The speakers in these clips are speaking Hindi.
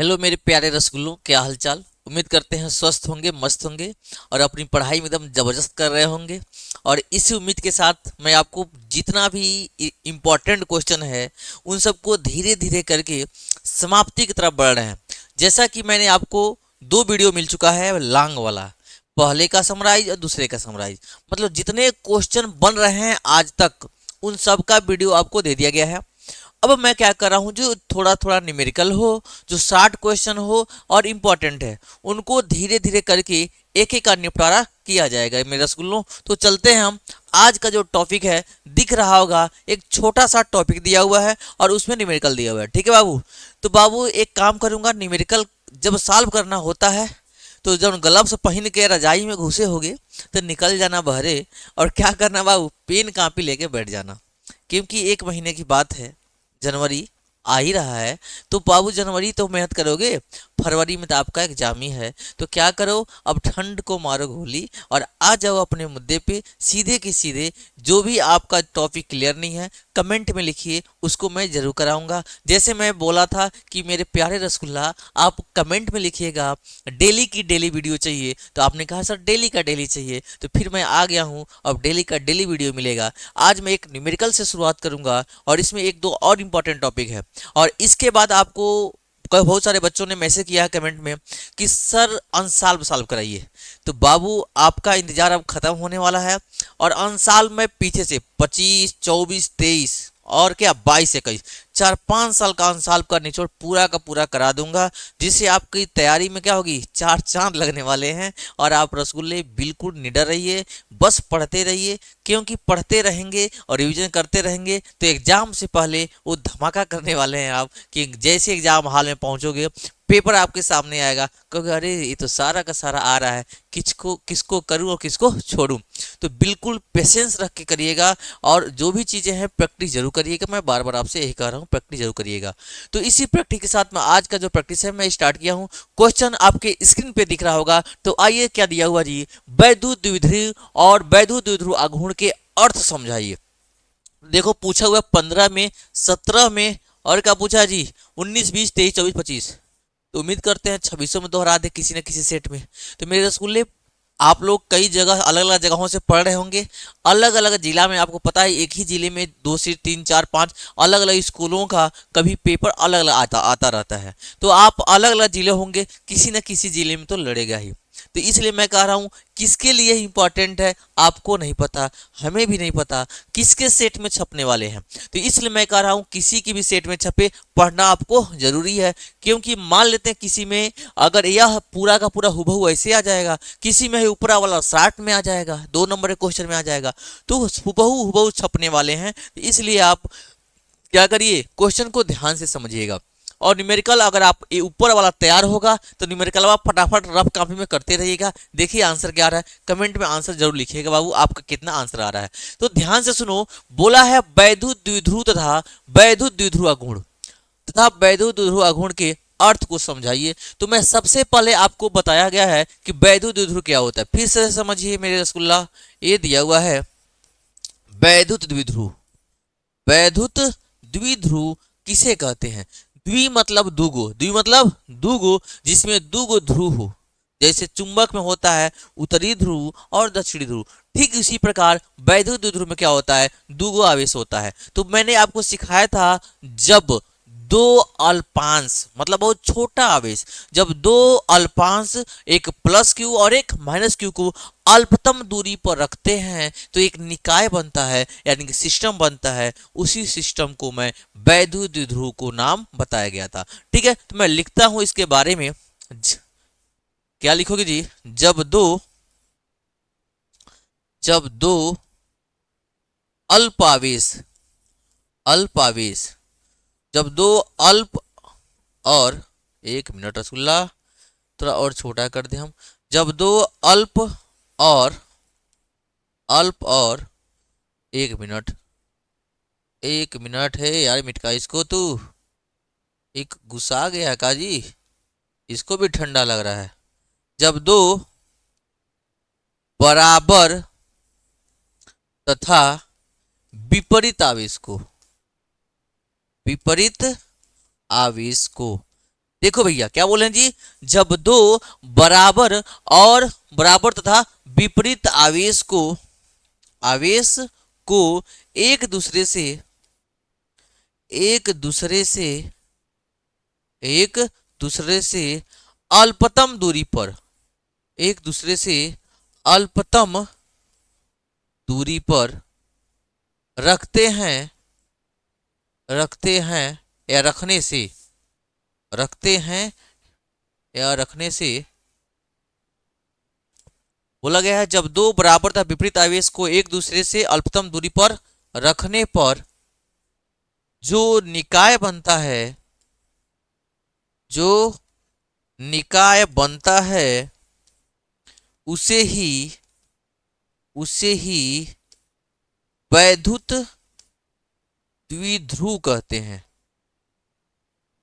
हेलो मेरे प्यारे रसगुल्लों, क्या हालचाल। उम्मीद करते हैं स्वस्थ होंगे, मस्त होंगे और अपनी पढ़ाई में एकदम जबरदस्त कर रहे होंगे। और इसी उम्मीद के साथ मैं आपको जितना भी इम्पोर्टेंट क्वेश्चन है उन सबको धीरे धीरे करके समाप्ति की तरफ बढ़ रहे हैं। जैसा कि मैंने आपको दो वीडियो मिल चुका है लॉन्ग वाला, पहले का समराइज और दूसरे का समराइज, मतलब जितने क्वेश्चन बन रहे हैं आज तक उन सब का वीडियो आपको दे दिया गया है। अब मैं क्या कर रहा हूँ, जो थोड़ा थोड़ा न्यूमेरिकल हो, जो शार्ट क्वेश्चन हो और इम्पोर्टेंट है, उनको धीरे धीरे करके एक एक का निपटारा किया जाएगा मेरे रसगुल्लों। तो चलते हैं हम। आज का जो टॉपिक है दिख रहा होगा, एक छोटा सा टॉपिक दिया हुआ है और उसमें न्यूमेरिकल दिया हुआ है। ठीक है बाबू। तो बाबू एक काम करूंगा, न्यूमेरिकल जब सॉल्व करना होता है तो जब ग्लव्स पहन के रजाई में घुसे होगे तो निकल जाना बहरे, और क्या करना बाबू, पेन कापी लेके बैठ जाना। क्योंकि एक महीने की बात है, जनवरी आ ही रहा है। तो बाबू जनवरी तो मेहनत करोगे, फरवरी में तो आपका एग्जाम ही है। तो क्या करो, अब ठंड को मारो गोली और आ जाओ अपने मुद्दे पे सीधे के सीधे। जो भी आपका टॉपिक क्लियर नहीं है कमेंट में लिखिए, उसको मैं जरूर कराऊंगा। जैसे मैं बोला था कि मेरे प्यारे रसगुल्ला आप कमेंट में लिखिएगा डेली की डेली वीडियो चाहिए, तो आपने कहा सर डेली का डेली चाहिए, तो फिर मैं आ गया हूँ। अब डेली का डेली वीडियो मिलेगा। आज मैं एक न्यूमेरिकल से शुरुआत करूंगा और इसमें एक दो और इम्पोर्टेंट टॉपिक है। और इसके बाद आपको बहुत सारे बच्चों ने मैसेज किया है कमेंट में कि सर अनसॉल्व सॉल्व कराइए। तो बाबू आपका इंतजार अब खत्म होने वाला है। और अनसॉल्व में पीछे से 25, 24, 23 और क्या 22, 21, 4-5 साल का अनसॉल्व का निचोड़ पूरा का पूरा करा दूंगा, जिससे आपकी तैयारी में क्या होगी, चार चांद लगने वाले हैं। और आप रसगुल्ले बिल्कुल निडर रहिए, बस पढ़ते रहिए। क्योंकि पढ़ते रहेंगे और रिवीजन करते रहेंगे तो एग्जाम से पहले वो धमाका करने वाले हैं आप, कि जैसे एग्जाम हॉल में पहुंचोगे पेपर आपके सामने आएगा, क्योंकि अरे ये तो सारा का सारा आ रहा है, किसको किसको करूं और किसको छोड़ूं। तो बिल्कुल पेशेंस रख के करिएगा और जो भी चीज़ें हैं प्रैक्टिस जरूर करिएगा। मैं बार बार आपसे यही कह रहा हूँ, प्रैक्टिस जरूर करिएगा। तो इसी प्रैक्टिस के साथ मैं आज का जो प्रैक्टिस है मैं स्टार्ट किया हूँ। क्वेश्चन आपके स्क्रीन पे दिख रहा होगा। तो आइए, क्या दिया हुआ जी, वैद्युत द्विध्रुव और वैद्युत द्विध्रुव आघूर्ण के अर्थ समझाइए। देखो पूछा हुआ 15 में, 17 में, और क्या पूछा जी, 19, 20, 23, 24, 25। तो उम्मीद करते हैं 2600 में दोहरा दे किसी न किसी सेट में। तो मेरे रसगुल्ले, आप लोग कई जगह अलग अलग जगहों से पढ़ रहे होंगे, अलग अलग जिला में। आपको पता है एक ही जिले में 2 से 3, 4, 5 अलग अलग स्कूलों का कभी पेपर अलग अलग आता रहता है। तो आप अलग अलग जिले होंगे, किसी न किसी जिले में तो लड़ेगा ही। तो इसलिए मैं कह रहा हूँ किसके लिए इंपॉर्टेंट है आपको नहीं पता, हमें भी नहीं पता किसके सेट में छपने वाले हैं। तो इसलिए मैं कह रहा हूँ किसी की भी सेट में छपे पढ़ना आपको जरूरी है। क्योंकि मान लेते हैं किसी में अगर यह पूरा का पूरा हुबहू ऐसे आ जाएगा, किसी में ऊपरा वाला शार्ट में आ जाएगा, 2 नंबर के क्वेश्चन में आ जाएगा, तो हुबहू हुबहू छपने वाले हैं। तो इसलिए आप क्या करिए, क्वेश्चन को ध्यान से समझिएगा। और न्यूमेरिकल अगर आप ये ऊपर वाला तैयार होगा तो न्यूमेरिकल आप फटाफट रफ कॉपी में करते रहिएगा। देखिए आंसर क्या आ रहा है, कमेंट में आंसर जरूर लिखिएगा बाबू, आपका कितना आंसर आ रहा है। तो ध्यान से सुनो, बोला है वैद्युत द्विध्रुव तथा वैद्युत द्विध्रुव आघूर्ण तथा वैद्युत द्विध्रुव आघूर्ण के अर्थ को समझाइए। तो मैं सबसे पहले आपको बताया गया है कि वैद्युत द्विध्रुव क्या होता है, फिर से समझिए मेरे रसगुल्ला। ये दिया हुआ है वैद्युत द्विध्रुव। वैद्युत द्विध्रुव किसे कहते हैं? द्वि मतलब दूगो, द्वि मतलब दूगो, जिसमें दूगो ध्रुव हो। जैसे चुंबक में होता है उत्तरी ध्रुव और दक्षिणी ध्रुव, ठीक इसी प्रकार वैद्युत द्विध्रुव में क्या होता है, दूगो आवेश होता है। तो मैंने आपको सिखाया था, जब दो अल्पांश मतलब बहुत छोटा आवेश, जब दो अल्पांश एक प्लस क्यू और एक माइनस क्यू को अल्पतम दूरी पर रखते हैं तो एक निकाय बनता है, यानी कि सिस्टम बनता है। उसी सिस्टम को मैं वैद्युत द्विध्रुव को नाम बताया गया था। ठीक है, तो मैं लिखता हूं इसके बारे में। क्या लिखोगे जी, जब दो अल्पावेश अल्पावेश जब दो अल्प और, एक मिनट रसगुल्ला, थोड़ा और छोटा कर दे हम। जब दो अल्प और अल्प और, एक मिनट, एक मिनट है यार, मिटका इसको तू, एक गुस्सा गया काजी, इसको भी ठंडा लग रहा है। जब दो बराबर तथा विपरीत आवेश को देखो भैया क्या बोले हैं जी, जब दो बराबर और बराबर तथा विपरीत आवेश को एक दूसरे से एक दूसरे से एक दूसरे से अल्पतम दूरी पर एक दूसरे से अल्पतम दूरी पर रखते हैं रखते हैं या रखते हैं या रखने से बोला गया है, जब दो बराबर तथा विपरीत आवेश को एक दूसरे से अल्पतम दूरी पर रखने पर जो निकाय बनता है जो निकाय बनता है उसे ही वैद्युत द्विध्रुव कहते हैं।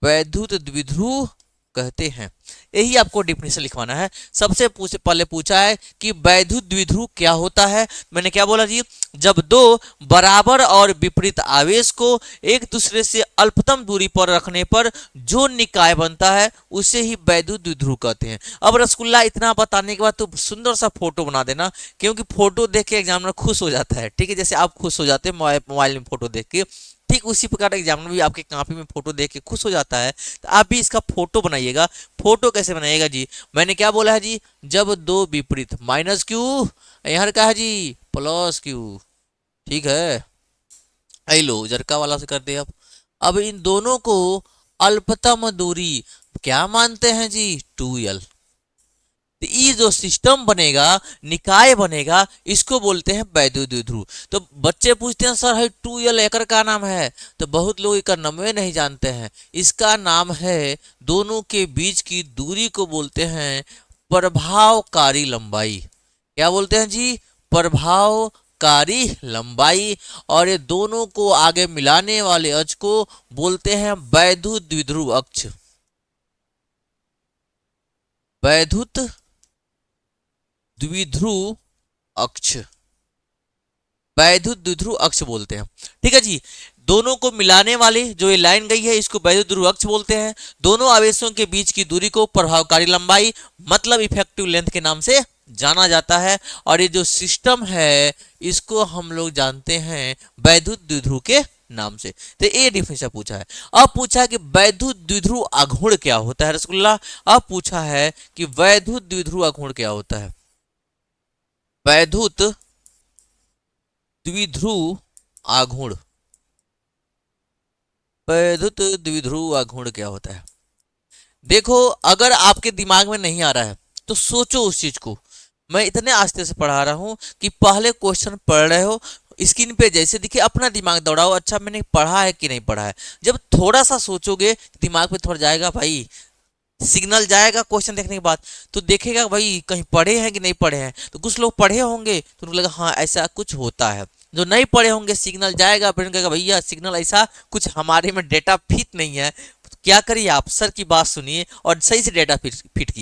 वैद्युत द्विध्रुव कहते हैं। यही आपको डेफिनेशन लिखवाना है। सबसे पहले पूछा है कि वैद्युत द्विध्रुव क्या होता है। मैंने क्या बोला जी, जब दो बराबर और विपरीत आवेश को एक दूसरे से अल्पतम दूरी पर रखने पर जो निकाय बनता है उसे ही वैद्युत द्विध्रुव कहते हैं। अब रसगुल्ला इतना बताने के बाद तो सुंदर सा फोटो बना देना, क्योंकि फोटो देख के एग्जामिनर खुश हो जाता है। ठीक है, जैसे आप खुश हो जाते हैं मोबाइल में फोटो देख के, ठीक उसी प्रकार एग्जामिनर भी आपके कॉपी में फोटो देख के खुश हो जाता है। तो आप भी इसका फोटो बनाइएगा। फोटो कैसे बनाइएगा जी, मैंने क्या बोला है जी, जब दो विपरीत माइनस क्यू, यहाँ का है जी प्लस क्यू। ठीक है, लो जरका वाला से कर दे। अब इन दोनों को अल्पतम दूरी क्या मानते हैं जी, 2l। तो ये जो सिस्टम बनेगा, निकाय बनेगा, इसको बोलते हैं वैद्युत द्विध्रुव। तो बच्चे पूछते हैं सर है 2l एकर का नाम है, तो बहुत लोग इसका नाम नहीं जानते हैं। इसका नाम है, दोनों के बीच की दूरी को बोलते हैं प्रभावकारी लंबाई। क्या बोलते हैं जी, प्रभावकारी लंबाई। और ये दोनों को आगे मिलाने वाले अक्ष को बोलते हैं वैद्युत द्विध्रुव अक्ष। वैद्युत द्विध्रुव अक्ष, वैद्युत द्विध्रुव अक्ष बोलते हैं। ठीक है जी, दोनों को मिलाने वाली जो ये लाइन गई है इसको वैद्युत द्विध्रुव अक्ष बोलते हैं। दोनों आवेशों के बीच की दूरी को प्रभावकारी लंबाई मतलब इफेक्टिव लेंथ के नाम से जाना जाता है। और ये जो सिस्टम है इसको हम लोग जानते हैं वैद्युत द्विध्रुव के नाम से। तो ये डिफिनेशन पूछा है। अब पूछा है कि वैद्युत द्विध्रुव आघूर्ण क्या होता है रसगुल्ला। अब पूछा है कि वैद्युत द्विध्रुव आघूर्ण क्या होता है। वैद्युत द्विध्रुव आघूर्ण, वैद्युत द्विध्रुव आघूर्ण क्या होता है। देखो, अगर आपके दिमाग में नहीं आ रहा है तो सोचो उस चीज को। मैं इतने आस्ते से पढ़ा रहा हूं कि पहले क्वेश्चन पढ़ रहे हो, स्क्रीन पे जैसे दिखे अपना दिमाग दौड़ाओ, अच्छा मैंने पढ़ा है कि नहीं पढ़ा है। जब थोड़ा सा सोचोगे दिमाग पे थोड़ा जाएगा भाई, सिग्नल जाएगा क्वेश्चन देखने के बाद, तो देखेगा भाई कहीं पढ़े हैं कि नहीं पढ़े हैं। तो कुछ लोग पढ़े होंगे तो उनको लगा हाँ ऐसा कुछ होता है। जो नहीं पढ़े होंगे सिग्नल जाएगा, फिर कहेगा भैया सिग्नल ऐसा कुछ हमारे में डेटा फिट नहीं है। तो क्या करिए, आप सर की बात सुनिए और सही से डेटा फिट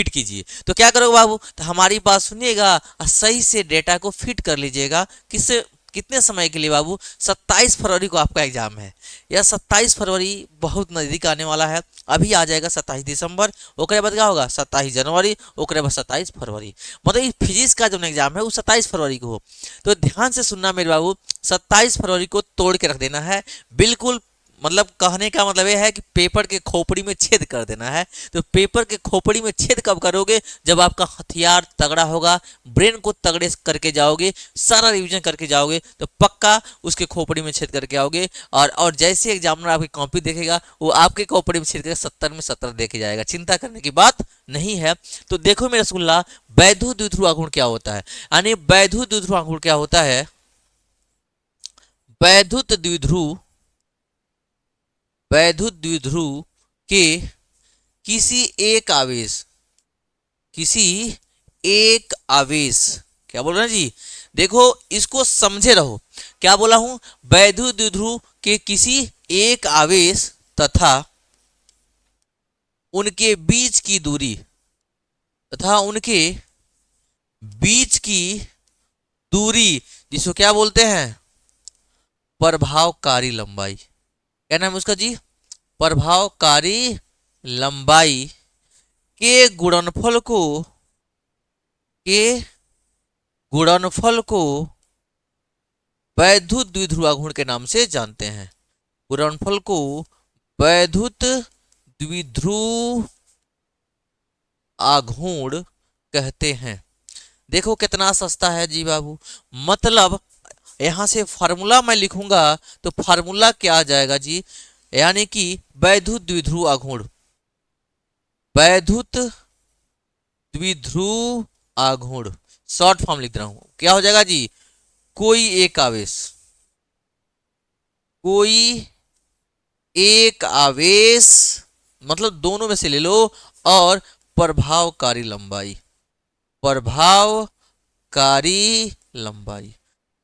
कीजिए। तो क्या करोगे बाबू, तो हमारी बात सुनिएगा और सही से डेटा को फिट कर लीजिएगा। किससे, कितने समय के लिए बाबू, 27 फरवरी को आपका एग्जाम है। या 27 फरवरी बहुत नजदीक आने वाला है। अभी आ जाएगा 27 दिसंबर, ओकरे बाद क्या होगा 27 जनवरी, ओकरे बाद 27 फरवरी। मतलब फिजिक्स का जो एग्जाम है वो 27 फरवरी को हो। तो ध्यान से सुनना मेरे बाबू, 27 फरवरी को तोड़ के रख देना है बिल्कुल। मतलब कहने का मतलब ये है कि पेपर के खोपड़ी में छेद कर देना है। तो पेपर के खोपड़ी में छेद कब करोगे, जब आपका हथियार तगड़ा होगा, ब्रेन को तगड़े करके जाओगे, सारा रिवीजन करके जाओगे, तो पक्का उसके खोपड़ी में छेद करके आओगे। और जैसे एग्जामिनर आपकी कॉपी देखेगा वो आपके खोपड़ी में छेद करके 70 में 70 देखे जाएगा। चिंता करने की बात नहीं है। तो देखो मेरा रसगुल्ला, वैद्युत द्विध्रुव आघूर्ण क्या होता है। यानी वैद्युत द्विध्रुव आघूर्ण क्या होता है, वैद्युत द्विध्रुव के किसी एक आवेश क्या बोल रहे हैं जी, देखो इसको समझे रहो। क्या बोला हूं, वैद्युत द्विध्रुव के किसी एक आवेश तथा उनके बीच की दूरी जिसको क्या बोलते हैं, प्रभावकारी लंबाई। क्या नाम है उसका जी, प्रभावकारी लंबाई के के गुणनफल को वैद्युत द्विध्रुव आघूर्ण के नाम से जानते हैं। गुणनफल को वैद्युत द्विध्रुव आघूर्ण कहते हैं। देखो कितना सस्ता है जी बाबू। मतलब यहां से फार्मूला मैं लिखूंगा तो फार्मूला क्या आ जाएगा जी, यानी कि वैद्युत द्विध्रुव आघूर्ण, वैद्युत द्विध्रुव आघूर्ण शॉर्ट फॉर्म लिख रहा हूं, क्या हो जाएगा जी, कोई एक आवेश, कोई एक आवेश मतलब दोनों में से ले लो, और प्रभावकारी लंबाई, प्रभावकारी लंबाई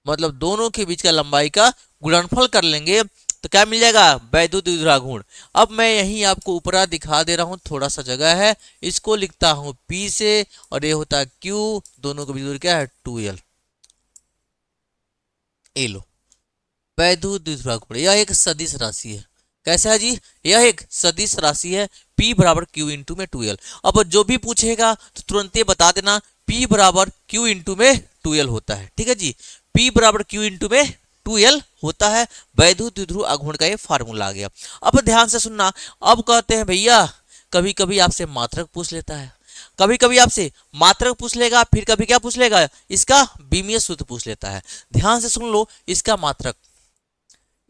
मतलब दोनों के बीच का लंबाई का गुणनफल कर लेंगे तो क्या मिल जाएगा, वैद्युत द्विध्रुव आघूर्ण। अब मैं यहीं आपको ऊपरा दिखा दे रहा हूं, थोड़ा सा जगह है, इसको लिखता हूं P से, और ये होता है Q, दोनों के बीच दूरी क्या है 2L। ये लो वैद्युत द्विध्रुव आघूर्ण, यह एक सदिश राशि है। कैसा है जी, यह एक सदिश राशि है, P बराबर Q इंटू में 2L। अब जो भी पूछेगा तो तुरंत ये बता देना P बराबर Q इंटू में 2L होता है। ठीक है जी, P बराबर Q इंटू में 2L होता है, वैद्युत द्विध्रुव आघूर्ण का ये फार्मूला आ गया। अब ध्यान से सुनना, अब कहते हैं भैया कभी कभी आपसे मात्रक पूछ लेता है, कभी कभी आपसे मात्रक पूछ लेगा, फिर कभी क्या पूछ लेगा, इसका विमीय सूत्र पूछ लेता है। ध्यान से सुन लो, इसका मात्रक,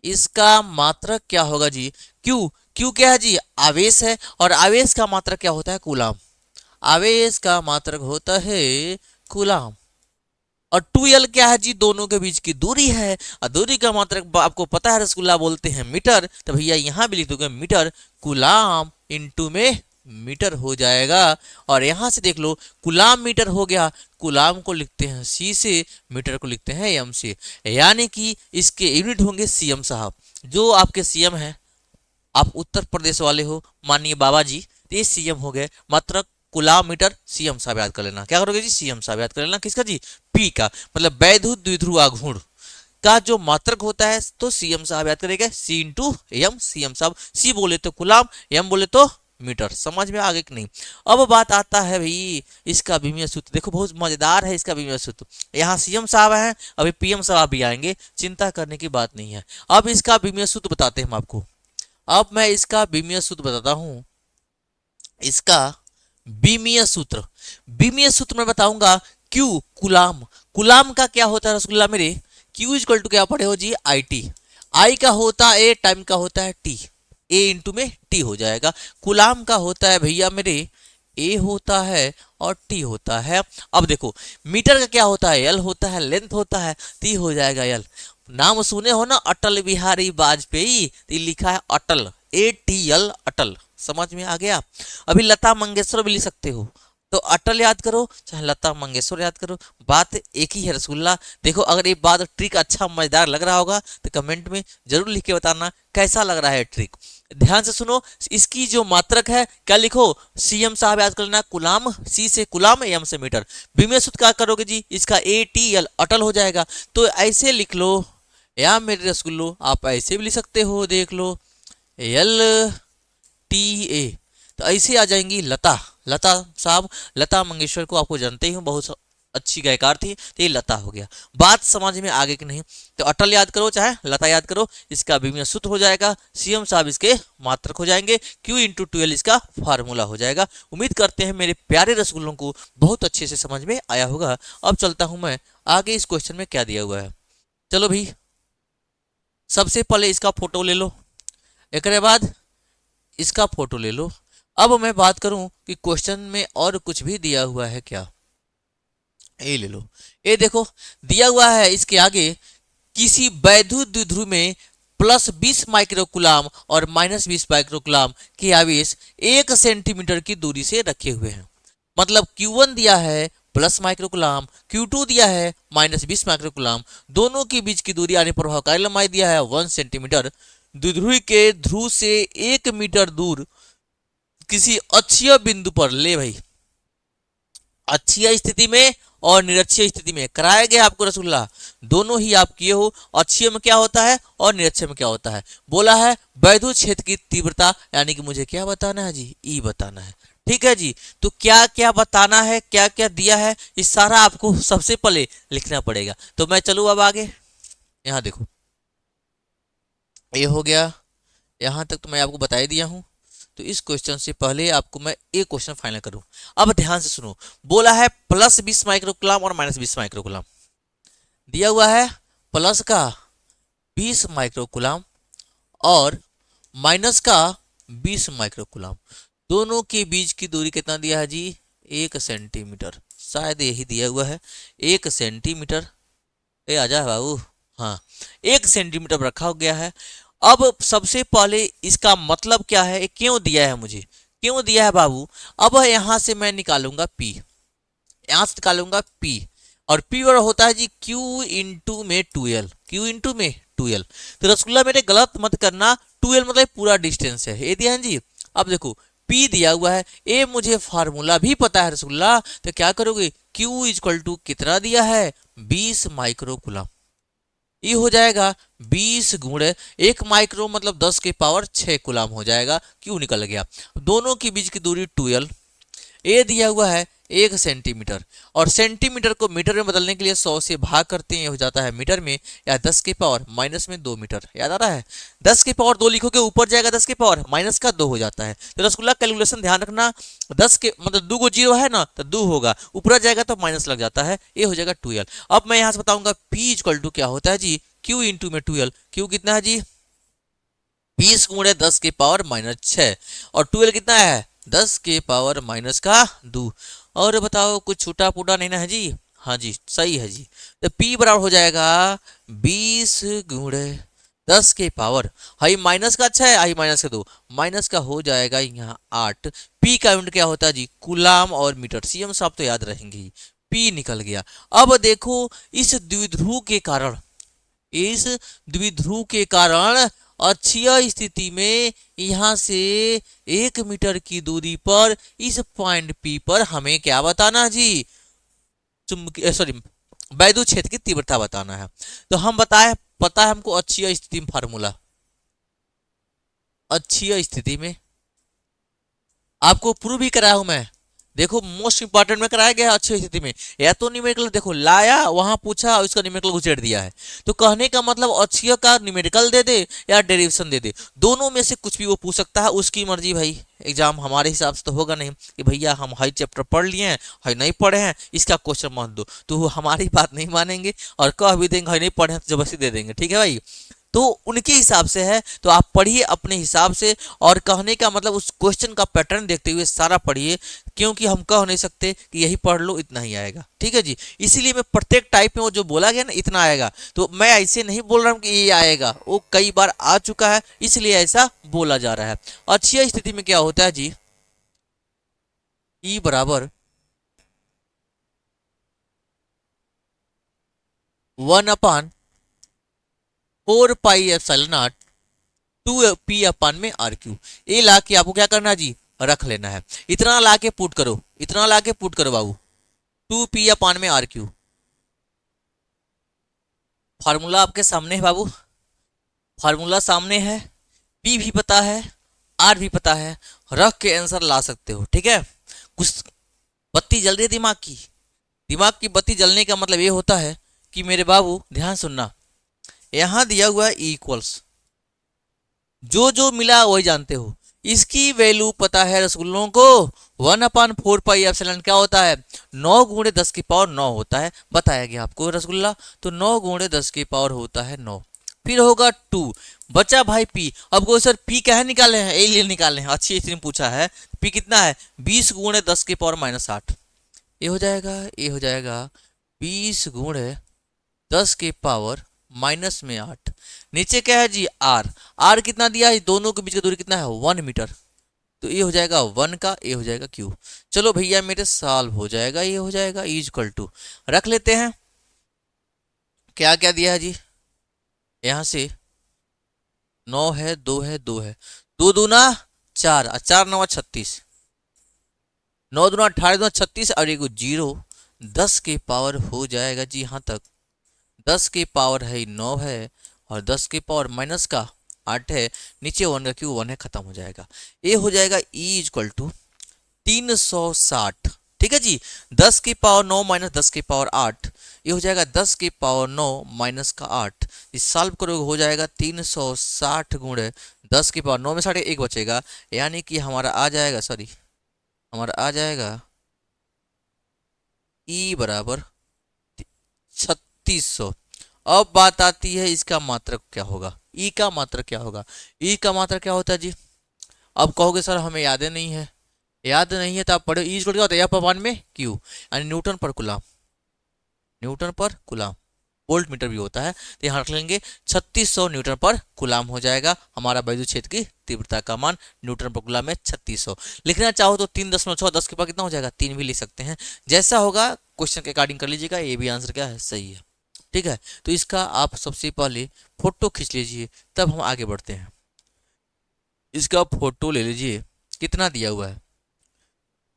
इसका मात्रक क्या होगा जी, क्यू। क्यू क्या है जी, आवेश है, और आवेश का मात्रक क्या होता है, कूलाम। आवेश का मात्रक होता है कूलाम। और 2L क्या है जी, दोनों के बीच की दूरी है, और दूरी का मात्रक आपको पता है रसगुल्ला बोलते हैं मीटर, तो भैया यहां भी लिख दोगे मीटर, कूलाम इंटू में मीटर हो जाएगा। और यहां से देख लो कूलाम मीटर हो गया, कूलाम को लिखते हैं C से, मीटर को लिखते हैं M से, यानी कि इसके यूनिट होंगे CM साहब। जो आपके CM है, आप उत्तर प्रदेश वाले हो माननीय बाबा जी, तो ये CM हो गए, मात्रक कूलाम मीटर CM साहब याद कर लेना। क्या करोगे जी, CM साहब याद कर लेना, किसका जी, P का, मतलब वैद्युत द्विध्रुव आघूर्ण का जो मात्रक होता है तो CM साहब याद करेगा, C इंटू एम, CM साहब, C बोले तो कूलाम, M बोले तो मीटर। समझ में आ गए कि नहीं। अब बात आता है भाई इसका विमीय सूत्र, देखो बहुत मजेदार है इसका विमीय सूत्र। यहाँ CM साहब हैं, अभी PM साहब भी आएंगे, चिंता करने की बात नहीं है। अब इसका विमीय सूत्र बताते हैं हम आपको। अब मैं इसका विमीय सूत्र बताता हूं, इसका विमीय सूत्र, विमीय सूत्र मैं बताऊंगा Q कूलाम, कूलाम का क्या होता है रसगुल्ला मेरे, Q इक्वल टू क्या पढ़े हो जी, IT, I का होता है A, टाइम का होता है T, A इंटू में T हो जाएगा। कूलाम का होता है भैया मेरे A होता है और T होता है। अब देखो मीटर का क्या होता है, L होता है, लेंथ होता है, T हो जाएगा L। नाम सुने हो ना अटल बिहारी वाजपेयी, तो लिखा है अटल, ATL अटल। समझ में आ गया। अभी लता मंगेशकर भी लिख सकते हो, तो अटल याद करो चाहे लता मंगेशकर याद करो, बात एक ही है रसगुल्ला। देखो अगर ये बात ट्रिक अच्छा मजेदार लग रहा होगा तो कमेंट में जरूर लिख के बताना कैसा लग रहा है ट्रिक। ध्यान से सुनो, इसकी जो मात्रक है क्या लिखो, CM साहब याद कर लेना, कूलाम, C से कूलाम, M से मीटर। विमीय सूत्र क्या करोगे जी, इसका ATL अटल हो जाएगा। तो ऐसे लिख लो, या मेरे रसगुल्लो आप ऐसे भी लिख सकते हो, देख लो LTA, तो ऐसे आ जाएंगी लता, लता साहब, लता मंगेशकर को आपको जानते ही हूँ, बहुत अच्छी गायकार थी, तो ये लता हो गया। बात समझ में आगे कि नहीं, तो अटल याद करो चाहे लता याद करो, इसका विमीय सूत्र हो जाएगा, CM साहब इसके मात्रक हो जाएंगे, Q इंटू 2L इसका फार्मूला हो जाएगा। उम्मीद करते हैं मेरे प्यारे रसगुल्लों को बहुत अच्छे से समझ में आया होगा। अब चलता हूं मैं आगे, इस क्वेश्चन में क्या दिया हुआ है। चलो भाई सबसे पहले इसका फोटो ले लो, एक बाद इसका फोटो ले लो। अब मैं बात करूं कि क्वेश्चन में और कुछ भी दिया हुआ है क्या, ये ले लो, ये देखो दिया हुआ है इसके आगे, किसी वैद्युत द्विध्रुव में +20 माइक्रोकुलाम और -20 माइक्रोकुलाम के आवेश 1 सेंटीमीटर की दूरी से रखे हुए हैं। मतलब Q1 दिया है प्लस माइक्रोकुलाम, Q2 दिया है -20 माइक्रोकुलाम, दोनों के बीच की दूरी यानी प्रभावकारी लंबाई दिया है 1 सेंटीमीटर। द्विध्रुव के ध्रुव से 1 मीटर दूर किसी अक्षीय बिंदु पर ले भाई, अक्षीय स्थिति में और निरक्षीय स्थिति में कराया गया आपको रसगुल्ला, दोनों ही आप किए हो। अक्षीय में क्या होता है और निरक्षीय में क्या होता है। बोला है वैद्युत क्षेत्र की तीव्रता, यानी कि मुझे क्या बताना है जी, ई बताना है। ठीक है जी, तो क्या क्या बताना है, क्या क्या दिया है, इस सारा आपको सबसे पहले लिखना पड़ेगा। तो मैं चलूँ अब आगे। यहाँ देखो, ये हो गया, यहाँ तक तो मैं आपको बता ही दिया हूँ। तो इस क्वेश्चन से पहले आपको मैं एक क्वेश्चन फाइनल करूं। अब ध्यान से सुनो, बोला है +20 माइक्रोकुलाम और -20 माइक्रोकुलाम। दिया हुआ है प्लस का 20 माइक्रोकुलाम और माइनस का 20 माइक्रोकुलाम। दोनों के बीच की दूरी कितना दिया है जी, 1 सेंटीमीटर। शायद यही दिया हुआ है 1 सेंटीमीटर। ए आजा बाबू, हाँ 1 सेंटीमीटर रखा गया है। अब सबसे पहले इसका मतलब क्या है, क्यों दिया है मुझे, क्यों दिया है बाबू। अब यहां से मैं निकालूंगा P, यहां से निकालूंगा P, और P और होता है जी Q इंटू में 2L, Q इंटू में 2L। तो रसगुल्ला मेरे गलत मत करना, 2L मतलब पूरा डिस्टेंस है, ये दिया है जी। अब देखो P दिया हुआ है, ए मुझे फार्मूला भी पता है रसगुल्ला, तो क्या करोगे, Q इक्वल टू कितना दिया है, 20 माइक्रोकुलम। ये हो जाएगा 20 गुणे 1 माइक्रो मतलब 10 के पावर 6 कुलाम हो जाएगा। क्यों निकल गया, दोनों के बीच की दूरी 2L, ए दिया हुआ है 1 सेंटीमीटर, और सेंटीमीटर को मीटर में बदलने के लिए 100 से भाग करते हैं, हो जाता है मीटर में, या 10 के पावर -2 मीटर। याद आ रहा है, 10 के पावर 2 लिखोगे ऊपर जाएगा 10 के पावर -2 हो जाता है। तो रसगुल्ला कैलकुलेशन ध्यान रखना, 10 के मतलब 2 को 0 है ना, तो 2 होगा, ऊपर जाएगा तो माइनस लग जाता है, ये हो जाएगा 2L। अब मैं यहाँ से बताऊंगा P इक्वल टू क्या होता है जी, Q इंटू में 2L। Q कितना है जी, 20 गुणे 10 के पावर -6, और 2L कितना है, 10 के पावर -2। और बताओ कुछ छूटा फूटा नहीं ना है जी, हाँ जी सही है जी। तो P बराबर हो जाएगा 20 गुणे 10 के पावर, हाई माइनस का 6, हाई माइनस का 2, माइनस का हो जाएगा यहाँ 8। P का यूनिट क्या होता है जी, कुलाम और मीटर, सीएम साहब तो याद रहेंगे ही। P निकल गया। अब देखो इस द्विध्रुव के कारण, इस द्विध्रुव के कारण अक्षीय स्थिति में यहां से 1 मीटर की दूरी पर इस पॉइंट P पर हमें क्या बताना जी, चुंबकीय सॉरी वैद्युत क्षेत्र की तीव्रता बताना है। तो हम बताए, पता है हमको अक्षीय स्थिति में फार्मूला, अक्षीय स्थिति में आपको प्रूव भी कराया हूं मैं। देखो मोस्ट इंपॉर्टेंट में कराया गया है अच्छी स्थिति में, या तो न्यूमेरिकल देखो लाया वहां पूछा और इसका न्यूमेरिकल घुसेड़ दिया है। तो कहने का मतलब अक्षीय का न्यूमेरिकल दे दे या डेरिवेशन दे दे, दोनों में से कुछ भी वो पूछ सकता है, उसकी मर्जी भाई। एग्जाम हमारे हिसाब से तो होगा नहीं कि भैया हम हाई चैप्टर पढ़ लिए हैं, हाई नहीं पढ़े हैं, इसका क्वेश्चन मत दो, तो वो हमारी बात नहीं मानेंगे और कह भी देंगे हाई नहीं पढ़े हैं तो जबरदस्ती दे देंगे। ठीक है भाई, तो उनके हिसाब से है, तो आप पढ़िए अपने हिसाब से, और कहने का मतलब उस क्वेश्चन का पैटर्न देखते हुए सारा पढ़िए, क्योंकि हम कह नहीं सकते कि यही पढ़ लो इतना ही आएगा। ठीक है जी, इसीलिए मैं प्रत्येक टाइप में वो जो बोला गया ना इतना आएगा, तो मैं ऐसे नहीं बोल रहा हूँ कि ये आएगा, वो कई बार आ चुका है इसलिए ऐसा बोला जा रहा है। अच्छी स्थिति में क्या होता है जी, ई बराबर 1/4πε0 2p/r3। ये ला के आपको क्या करना है जी, रख लेना है। इतना ला के पुट करो, इतना ला के पुट करो बाबू, 2p/r3। फार्मूला आपके सामने है बाबू, फार्मूला सामने है, पी भी पता है, आर भी पता है, रख के आंसर ला सकते हो। ठीक है, कुछ बत्ती जल रही है दिमाग की, दिमाग की बत्ती जलने का मतलब ये होता है कि मेरे बाबू ध्यान सुनना, यहां दिया हुआ है इक्वल्स, जो जो मिला वही जानते हो, इसकी वैल्यू पता है रसगुल्लों को, 1/4πε क्या होता है, 9 गुणे 10 की पावर 9 होता है, बताया गया आपको रसगुल्ला। तो 9 गुणे 10 की पावर होता है 9, फिर होगा 2, बचा भाई P। अब को सर P क्या है निकाले हैं, एलियन निकाले हैं, अच्छी स्थिति में पूछा है। P कितना है, 20 गुणे 10 की पावर -8, ये हो जाएगा, ये हो जाएगा 20 गुणे 10 के पावर -8। नीचे क्या है जी, आर, आर कितना दिया है, दोनों के बीच का दूरी कितना है, 1 मीटर, तो ये हो जाएगा 1 का, ये हो जाएगा क्यू। चलो भैया मेरे सॉल्व हो जाएगा, ये हो जाएगा इक्वल टू, रख लेते हैं क्या क्या दिया है जी, यहां से 9 है, 2 है, 2 है, 2 दूना 4, 4 9 36, 9 दूना 18, 2 36, और एक 0, 10 के पावर हो जाएगा जी यहाँ तक, 10 की पावर है 9 है, और 10 की पावर माइनस का 8 है, नीचे 1 का क्यू 1 है, खत्म हो जाएगा। ये हो जाएगा E इक्वल टू 360। ठीक है जी, 10 की पावर 9 माइनस 10 की पावर 8, ये हो जाएगा 10 की पावर 9 माइनस का 8। इस सॉल्व करोगे हो जाएगा 360 गुणे 10 की पावर 9 में 1 बचेगा, यानी कि हमारा आ जाएगा, सॉरी हमारा आ जाएगा E बराबर 3600। अब बात आती है इसका मात्रक क्या होगा, ई का मात्रक क्या होगा। ई का मात्रक क्या होता है जी, अब कहोगे सर हमें याद नहीं है, याद नहीं है तो आप पढ़ो। ई इक्वल क्या होता है, F/1 में क्यू, यानी न्यूटन पर कूलम, न्यूटन पर कूलम, वोल्ट मीटर भी होता है, तो यहाँ रख लेंगे 3600 न्यूटन पर कूलम हो जाएगा हमारा वैद्युत क्षेत्र की तीव्रता का मान, न्यूटन पर कूलम में 3600। लिखना चाहो तो 3.6 10 के पास कितना हो जाएगा, 3 भी लिख सकते हैं, जैसा होगा क्वेश्चन के अकॉर्डिंग कर लीजिएगा, ये भी आंसर क्या है, सही है। ठीक है, तो इसका आप सबसे पहले फोटो खींच लीजिए, तब हम आगे बढ़ते हैं। इसका फोटो ले लीजिए, कितना दिया हुआ है।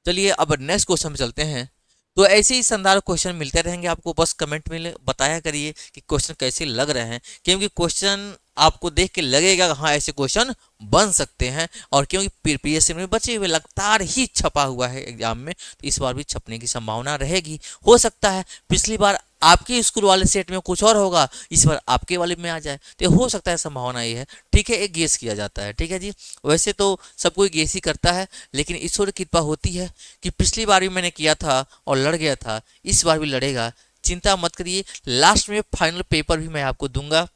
चलिए अब नेक्स्ट क्वेश्चन में चलते हैं। तो ऐसे ही शानदार क्वेश्चन मिलते रहेंगे आपको, बस कमेंट में बताया करिए कि क्वेश्चन कैसे लग रहे हैं, क्योंकि क्वेश्चन आपको देख के लगेगा हाँ ऐसे क्वेश्चन बन सकते हैं, और क्योंकि पीएससी में बचे हुए लगातार ही छपा हुआ है एग्जाम में, तो इस बार भी छपने की संभावना रहेगी। हो सकता है पिछली बार आपके स्कूल वाले सेट में कुछ और होगा, इस बार आपके वाले में आ जाए, तो हो सकता है, संभावना ये है। ठीक है, एक गेस किया जाता है। ठीक है जी, वैसे तो सब कोई गेस ही करता है, लेकिन ईश्वर की कृपा होती है कि पिछली बार भी मैंने किया था और लड़ गया था, इस बार भी लड़ेगा, चिंता मत करिए। लास्ट में फाइनल पेपर भी मैं आपको दूंगा।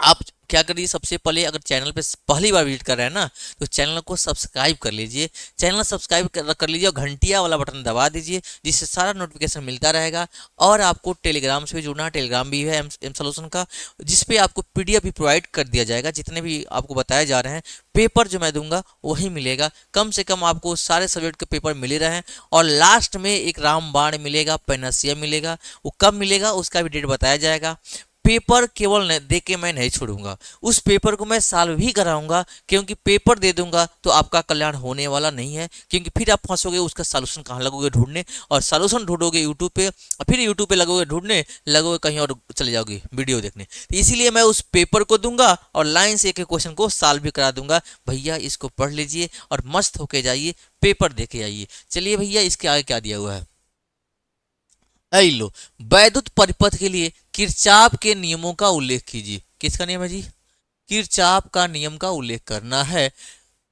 आप क्या करिए, सबसे पहले अगर चैनल पे पहली बार विजिट कर रहे हैं ना, तो चैनल को सब्सक्राइब कर लीजिए, चैनल सब्सक्राइब कर लीजिए और घंटिया वाला बटन दबा दीजिए, जिससे सारा नोटिफिकेशन मिलता रहेगा। और आपको टेलीग्राम से भी जुड़ना, टेलीग्राम भी है एम सॉल्यूशन का, जिसपे आपको पीडीएफ भी प्रोवाइड कर दिया जाएगा, जितने भी आपको बताए जा रहे हैं पेपर जो मैं दूंगा वही मिलेगा। कम से कम आपको सारे सब्जेक्ट के पेपर मिल रहे हैं, और लास्ट में एक रामबाण मिलेगा, पैनसिया मिलेगा, वो कब मिलेगा उसका भी डेट बताया जाएगा। पेपर केवल दे के मैं नहीं छोड़ूंगा, उस पेपर को मैं सॉल्व भी कराऊंगा, क्योंकि पेपर दे दूंगा तो आपका कल्याण होने वाला नहीं है, क्योंकि फिर आप फंसोगे, उसका सॉल्यूशन कहाँ लगोगे ढूंढने, और सॉल्यूशन ढूंढोगे यूट्यूब पे, और फिर यूट्यूब पे लगोगे ढूंढने, लगोगे कहीं और चले जाओगे वीडियो देखने। तो इसीलिए मैं उस पेपर को दूंगा और लाइन से एक एक क्वेश्चन को सॉल्व भी करा दूंगा। भैया इसको पढ़ लीजिए और मस्त होके जाइए, पेपर देके आइए। चलिए भैया, इसके आगे क्या दिया हुआ है, लो, वैद्युत परिपथ के लिए किरचॉफ के नियमों का उल्लेख कीजिए। किसका नियम है जी, किरचॉफ का नियम का उल्लेख करना है,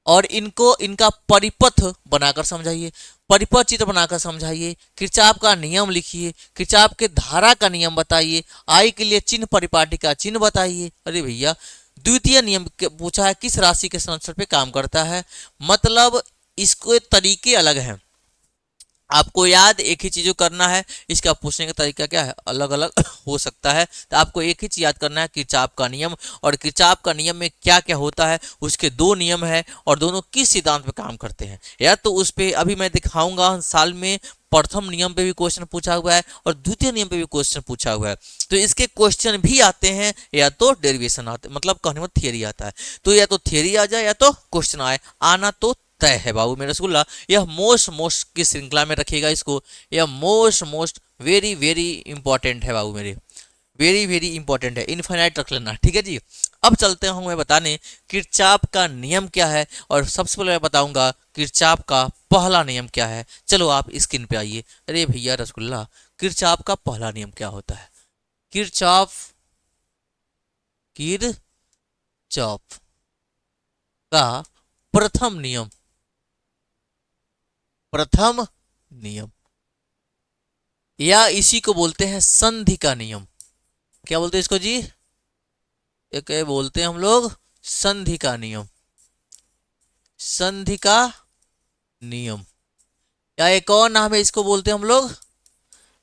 और इनको इनका परिपथ बनाकर समझाइए, परिपथ चित्र बनाकर समझाइए, किरचॉफ का नियम लिखिए, किरचॉफ के धारा का नियम बताइए, आई के लिए चिन्ह परिपाटी का चिन्ह बताइए। अरे भैया, द्वितीय नियम पूछा है, किस राशि के संरक्षण पे काम करता है, मतलब इसको तरीके अलग हैं, आपको याद एक ही चीज करना है, इसका पूछने का तरीका क्या है, अलग अलग हो सकता है, तो आपको एक ही चीज याद करना है, किरचॉफ का नियम। और किरचॉफ का नियम में क्या क्या होता है, उसके दो नियम है, और दोनों किस सिद्धांत पे काम करते हैं, या तो उस पे अभी मैं दिखाऊंगा। साल में प्रथम नियम पे भी क्वेश्चन पूछा हुआ है और द्वितीय नियम पे भी क्वेश्चन पूछा हुआ है, तो इसके क्वेश्चन भी आते हैं, या तो डेरिवेशन आते, मतलब कहने में थियरी आता है, तो या तो थियरी आ जाए या तो क्वेश्चन आए, आना तो तय है बाबू मेरा रसगुल्ला। यह मोस्ट की श्रृंखला में रखिएगा इसको, यह मोस्ट वेरी वेरी इंपॉर्टेंट है बाबू मेरे, वेरी वेरी इंपॉर्टेंट है, इनफाइनाइट रख लेना। ठीक है जी, अब चलते हूँ मैं बताने किरचॉफ का नियम क्या है, और सबसे पहले मैं बताऊंगा किरचॉफ का पहला नियम क्या है। चलो आप स्क्रीन पे आइए। अरे भैया रसगुल्ला, किरचॉफ का पहला नियम क्या होता है, किरचॉफ किरचॉफ का प्रथम नियम, प्रथम नियम, या इसी को बोलते हैं संधि का नियम। क्या बोलते हैं इसको जी, एक बोलते हैं हम लोग संधि का नियम, संधि का नियम, या एक और नाम है, इसको बोलते हैं हम लोग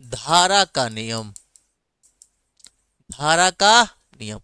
धारा का नियम, धारा का नियम।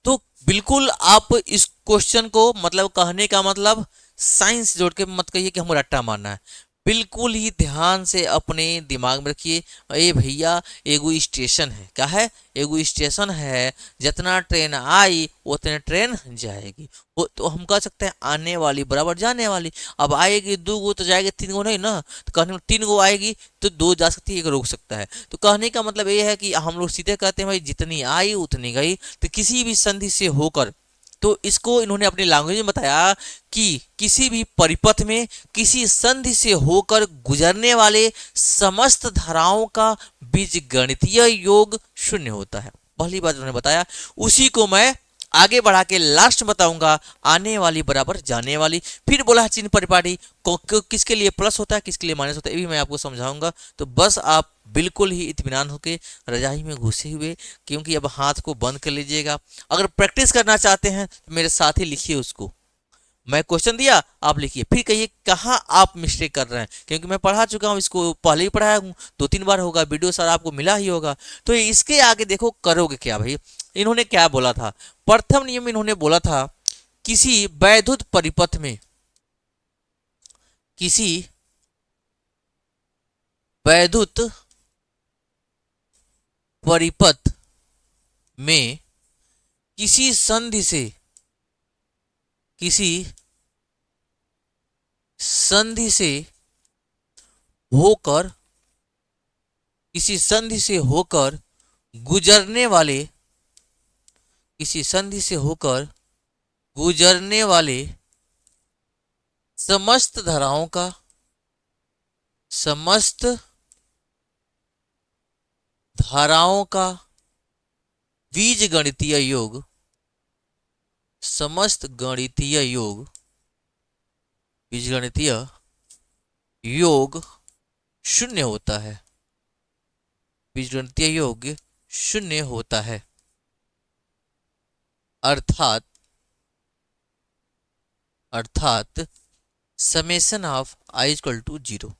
तो बिल्कुल आप इस क्वेश्चन को, मतलब कहने का मतलब साइंस जोड़ के मत कहिए कि हमको रट्टा मारना है, बिल्कुल ही ध्यान से अपने दिमाग में रखिए। ए भैया, एगो स्टेशन है, क्या है? एगो स्टेशन है, जितना ट्रेन आई उतने ट्रेन जाएगी। वो तो हम कह सकते हैं आने वाली बराबर जाने वाली। अब आएगी दो गो तो जाएगी तीन गो नहीं ना, तो कहने में तीन गो आएगी तो दो जा सकती है, एक रोक सकता है। तो कहने का मतलब ये है कि हम लोग सीधे कहते हैं भाई जितनी आई उतनी गई। तो किसी भी संधि से होकर, तो इसको इन्होंने अपनी लैंग्वेज में बताया कि किसी भी परिपथ में किसी संधि से होकर गुजरने वाले समस्त धाराओं का बीजगणितीय योग शून्य होता है। पहली बात उन्होंने बताया, उसी को मैं आगे बढ़ा के लास्ट बताऊंगा, आने वाली बराबर जाने वाली। फिर बोला चिन्ह परिपाटी किसके लिए प्लस होता है, किसके लिए माइनस होता है, ये भी मैं आपको समझाऊंगा। तो बस आप बिल्कुल ही इत्मीनान होकर रजाई में घुसे हुए, क्योंकि अब हाथ को बंद कर लीजिएगा। अगर प्रैक्टिस करना चाहते हैं तो मेरे साथ ही लिखिए उसको। मैं क्वेश्चन दिया, आप लिखिए, फिर कहिए कहाँ आप मिस्टेक कर रहे हैं, क्योंकि मैं पढ़ा चुका हूँ इसको, पहले ही पढ़ाया हूँ, दो तीन बार होगा, वीडियो सारा आपको मिला ही होगा। तो इसके आगे देखो करोगे क्या भाई। इन्होंने क्या बोला था? प्रथम नियम इन्होंने बोला था, किसी वैद्युत परिपथ में, किसी वैद्युत परिपथ में किसी संधि से, किसी संधि से होकर, किसी संधि से होकर गुजरने वाले, किसी संधि से होकर गुजरने वाले समस्त धाराओं का, समस्त धाराओं का बीजगणितीय योग, समस्त गणितीय योग, बीजगणितीय योग शून्य होता है, बीजगणितीय योग शून्य होता है। अर्थात, अर्थात summation of I equal to 0।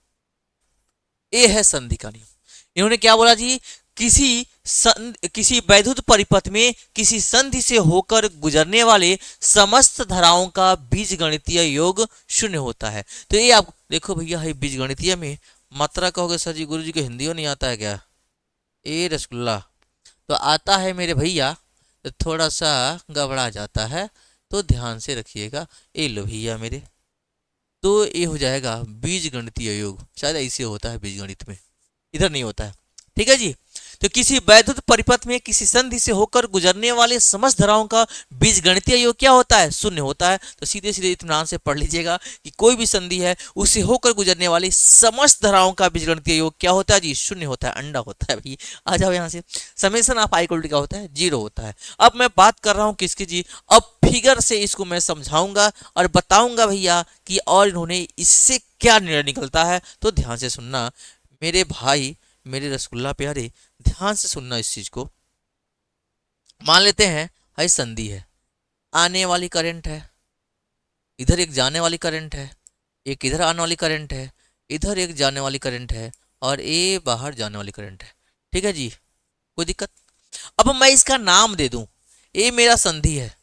ये है संधि का नियम। इन्होंने क्या बोला जी? किसी वैद्युत परिपथ में किसी संधि से होकर गुजरने वाले समस्त धाराओं का बीजगणितीय योग शून्य होता है। तो ये आप देखो भैया, है बीजगणितीय में मात्रा कहोगे सर जी गुरु जी को हिंदी नहीं आता है क्या? ए रसगुल्ला तो आता है मेरे भैया, तो थोड़ा सा गबड़ा जाता है, तो ध्यान से रखिएगा। ए लो भैया मेरे, तो ये हो जाएगा बीजगणितीय योग। शायद ऐसे होता है बीजगणित में, इधर नहीं होता है। ठीक है जी। तो किसी वैद्युत परिपथ में किसी संधि से होकर गुजरने वाले समस्त धाराओं का बीजगणितीय योग क्या होता है? शून्य होता है। तो सीधे सीधे इत्मीनान से पढ़ लीजिएगा कि कोई भी संधि है उससे होकर गुजरने वाली समस्त धाराओं का बीजगणितीय योग क्या होता है जी? शून्य होता है, अंडा होता है भाई। आ जाओ यहाँ से, summation of I equal to क्या होता है? 0 होता है। अब मैं बात कर रहा हूँ किसकी जी? अब फिगर से इसको मैं समझाऊंगा और बताऊंगा भैया कि और इन्होंने इससे क्या निर्णय निकलता है। तो ध्यान से सुनना मेरे भाई, मेरे रसगुल्ला प्यारे, ध्यान से सुनना इस चीज को। मान लेते हैं हाई संधि है, आने वाली करंट है, इधर एक जाने वाली करंट है, एक इधर आने वाली करंट है, इधर एक जाने वाली करंट है, और ये बाहर जाने वाली करंट है। ठीक है जी, कोई दिक्कत? अब मैं इसका नाम दे दूं, ये मेरा संधि है,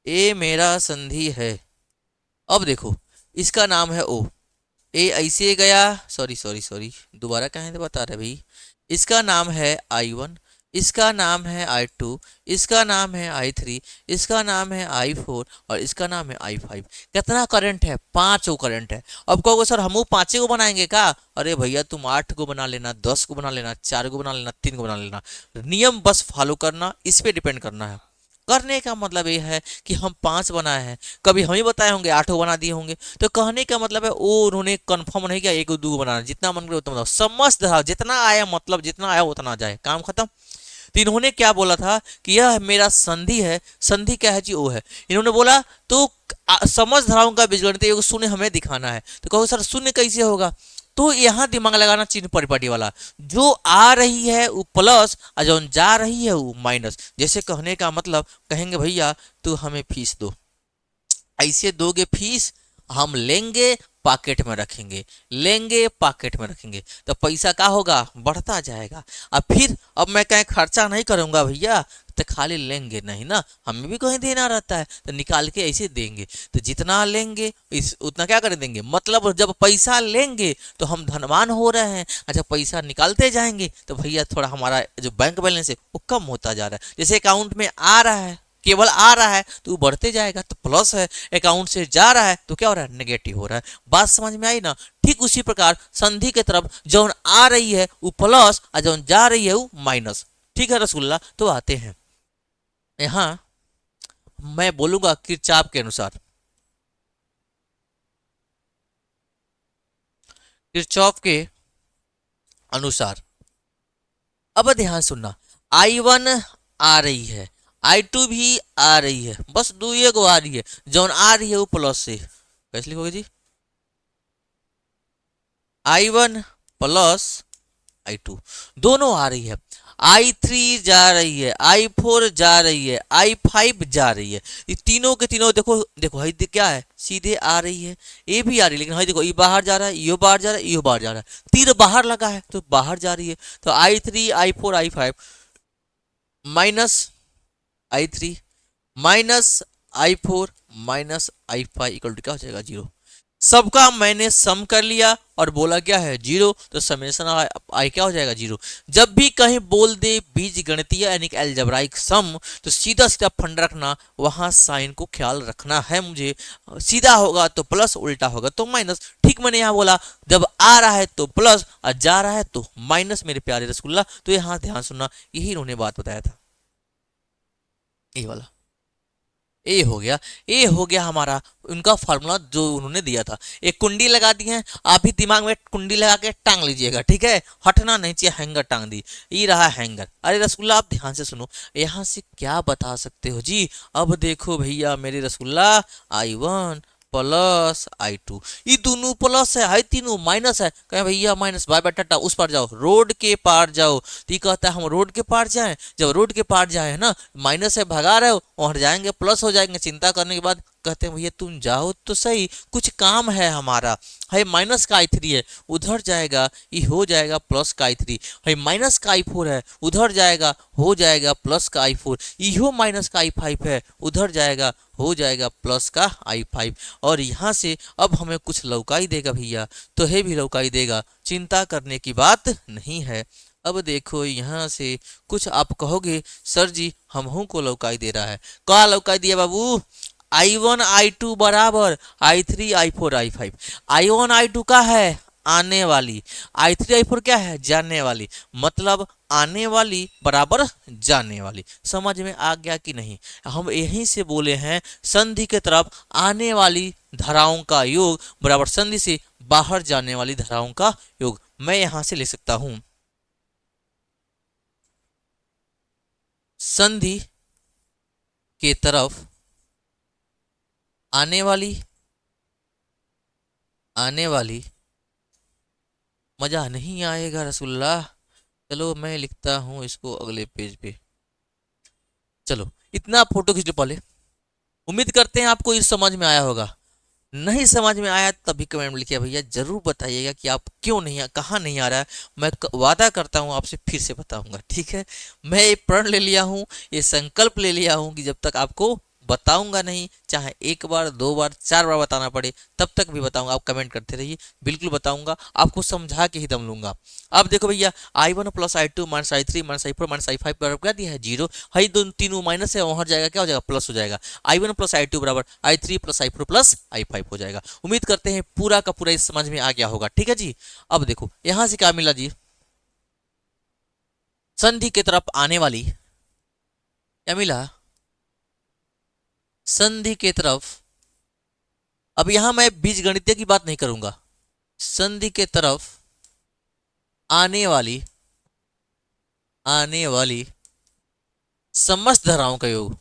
ये मेरा संधि है। अब देखो इसका नाम है ओ, ए ऐसे गया, सॉरी सॉरी सॉरी, दोबारा कहें तो बता रहे भाई। इसका नाम है I1, इसका नाम है I2, इसका नाम है I3, इसका नाम है I4 और इसका नाम है I5। कितना करंट है? 5 को करंट है। अब कहोगे सर हम 5 को बनाएंगे क्या? अरे भैया तुम 8 को बना लेना, 10 को बना लेना, 4 को बना लेना, 3 को बना लेना, नियम बस फॉलो करना, इस पे डिपेंड करना है। करने का मतलब ये है कि हम 5 बनाए हैं, कभी हम ही बताए होंगे 8 बना दिए होंगे। तो कहने का मतलब है वो उन्होंने कंफर्म नहीं किया 1 2 बनाना, जितना मन करे उतना, समस्त धारा जितना आया, मतलब जितना आया उतना जाए, काम खत्म। तो इन्होंने क्या बोला था कि यह मेरा संधि है। संधि क्या है जी? ओ है। इन्होंने बोला तो समस्त धाराओं का बीजगणितीय योग शून्य हमें दिखाना है। तो कहो सर शून्य कैसे होगा? तो यहाँ दिमाग लगाना चिन्ह परिपाटी वाला, जो आ रही है वो प्लस और जो जा रही है वो माइनस। जैसे कहने का मतलब, कहेंगे भैया तू हमें फीस दो, ऐसे दोगे फीस, हम लेंगे पॉकेट में रखेंगे, लेंगे पॉकेट में रखेंगे, तो पैसा क्या होगा? बढ़ता जाएगा। अब फिर अब मैं कहीं खर्चा नहीं करूंगा भैया, तो खाली लेंगे नहीं ना, हमें भी कहीं देना रहता है, तो निकाल के ऐसे देंगे। तो जितना लेंगे इस उतना क्या कर देंगे, मतलब जब पैसा लेंगे तो हम धनवान हो रहे हैं, अच्छा पैसा निकालते जाएंगे तो भैया थोड़ा हमारा जो बैंक बैलेंस है वो कम होता जा रहा है। जैसे अकाउंट में आ रहा है, केवल आ रहा है तो वो बढ़ते जाएगा तो प्लस है, अकाउंट से जा रहा है तो क्या हो रहा है, नेगेटिव हो रहा है। बात समझ में आई ना। ठीक उसी प्रकार संधि के तरफ जौन आ रही है वो प्लस और जौन जा रही है वो माइनस। ठीक है रसगुल्ला, तो आते हैं यहाँ, मैं बोलूंगा किरचॉफ के अनुसार, किरचॉफ के अनुसार। अब ध्यान सुनना, I1 आ रही है, I2 भी आ रही है, बस दो ये को आ रही है, जौन आ रही है वो प्लस से कैसे लिखोगे जी, I1 प्लस I2 दोनों आ रही है। I3 जा रही है, I4 जा रही है, I5 जा रही है। ये तीनों के तीनों देखो देखो हाई क्या है, सीधे आ रही है, ये भी आ रही है, लेकिन हाई देखो ये बाहर जा रहा है, ये बाहर जा रहा है, ये बाहर जा रहा है, तीर बाहर लगा है तो बाहर जा रही है। तो I3 I4 I5 minus I3 minus I4 minus I5 equal to क्या हो जाएगा, जीरो। सबका मैंने सम कर लिया और बोला क्या है, जीरो, तो समेशन आई क्या हो जाएगा, जीरो। जब भी कहीं बोल दे बीज गणितीय यानी कि अलजेब्राइक सम, तो सीधा सीधा फंड रखना, वहां साइन को ख्याल रखना है मुझे। सीधा होगा तो प्लस, उल्टा होगा तो माइनस। ठीक मैंने यहाँ बोला, जब आ रहा है तो प्लस और जा रहा है तो माइनस मेरे प्यारे रसगुल्ला। तो यहाँ ध्यान सुनना, यही इन्होंने बात बताया था, ये वाला ए हो गया। ए हो गया हमारा उनका फार्मूला जो उन्होंने दिया था। एक कुंडी लगा दी है, आप भी दिमाग में कुंडी लगा के टांग लीजिएगा, ठीक है, हटना नहीं चाहिए, हैंगर टांग दी, ये रहा हैंगर। अरे रसगुल्ला आप ध्यान से सुनो, यहाँ से क्या बता सकते हो जी। अब देखो भैया मेरे रसगुल्ला, I1 प्लस I2, ये दोनों प्लस है, तीनों माइनस है। कहे भैया माइनस, बाय बाय टाटा, उस पार जाओ, रोड के पार जाओ। तो ये कहता है हम रोड के पार जाएं, जब रोड के पार जाए ना, माइनस है भगा रहे हो, वहां जाएंगे प्लस हो जाएंगे, चिंता करने के बाद कहते हैं भैया तुम जाओ तो सही, कुछ काम है हमारा। है माइनस का I3 है, उधर जाएगा, ये हो जाएगा प्लस का I3। है माइनस का I4 है, उधर जाएगा, हो जाएगा प्लस का I4। इहो माइनस का I5 है, उधर जाएगा, हो जाएगा प्लस का I5। और यहाँ से अब हमें कुछ लौकाई देगा भैया, तो है भी लौकाई देगा, चिंता करने की बात नहीं है। अब देखो यहाँ से कुछ आप कहोगे सर जी हमहू को लौकाई दे रहा है, क्या लौकाई दिया बाबू, I1 I2 बराबर I3 I4 I5। I1 I2 का है आने वाली, I3 I4 क्या है, जाने वाली, मतलब आने वाली बराबर जाने वाली। समझ में आ गया कि नहीं। हम यहीं से बोले हैं संधि के तरफ आने वाली धाराओं का योग बराबर संधि से बाहर जाने वाली धाराओं का योग। मैं यहां से ले सकता हूं संधि के तरफ आने वाली मजा नहीं आएगा रसुल्ला। चलो मैं लिखता हूं इसको अगले पेज पे। चलो इतना फोटो खींच लो पहले। उम्मीद करते हैं आपको ये समझ में आया होगा। नहीं समझ में आया तभी कमेंट में लिखिए भैया, जरूर बताइएगा कि आप क्यों नहीं कहाँ नहीं आ रहा है। मैं वादा करता हूँ आपसे फिर से बताऊंगा, ठीक है। मैं ये प्रण ले लिया हूँ, ये संकल्प ले लिया हूँ कि जब तक आपको बताऊंगा नहीं, चाहे एक बार दो बार चार बार बताना पड़े, तब तक भी बताऊंगा। आप कमेंट करते रहिए, बिल्कुल बताऊंगा, आपको समझा के ही दम लूंगा। अब देखो भैया, I1 plus I2 minus I3 minus I4 minus I5 बराबर क्या दिया है, जीरो। हाई दोनों तीनों माइनस है, वहां जाएगा क्या हो जाएगा, प्लस हो जाएगा। I1 प्लस I2 बराबर I3 plus I4 plus I5 हो जाएगा। उम्मीद करते हैं पूरा का पूरा इस समझ में आ गया होगा, ठीक है जी। अब देखो यहां से क्या मिला जी, संधि के तरफ आने वाली क्या मिला, संधि के तरफ। अब यहां मैं बीजगणितीय की बात नहीं करूंगा, संधि के तरफ आने वाली समस्त धाराओं का योग,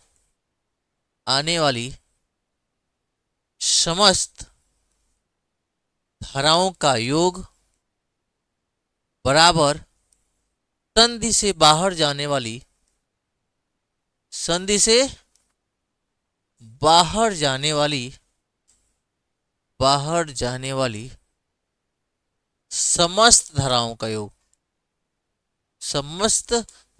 आने वाली समस्त धाराओं का योग बराबर संधि से बाहर जाने वाली, संधि से बाहर जाने वाली समस्त धाराओं का योग, समस्त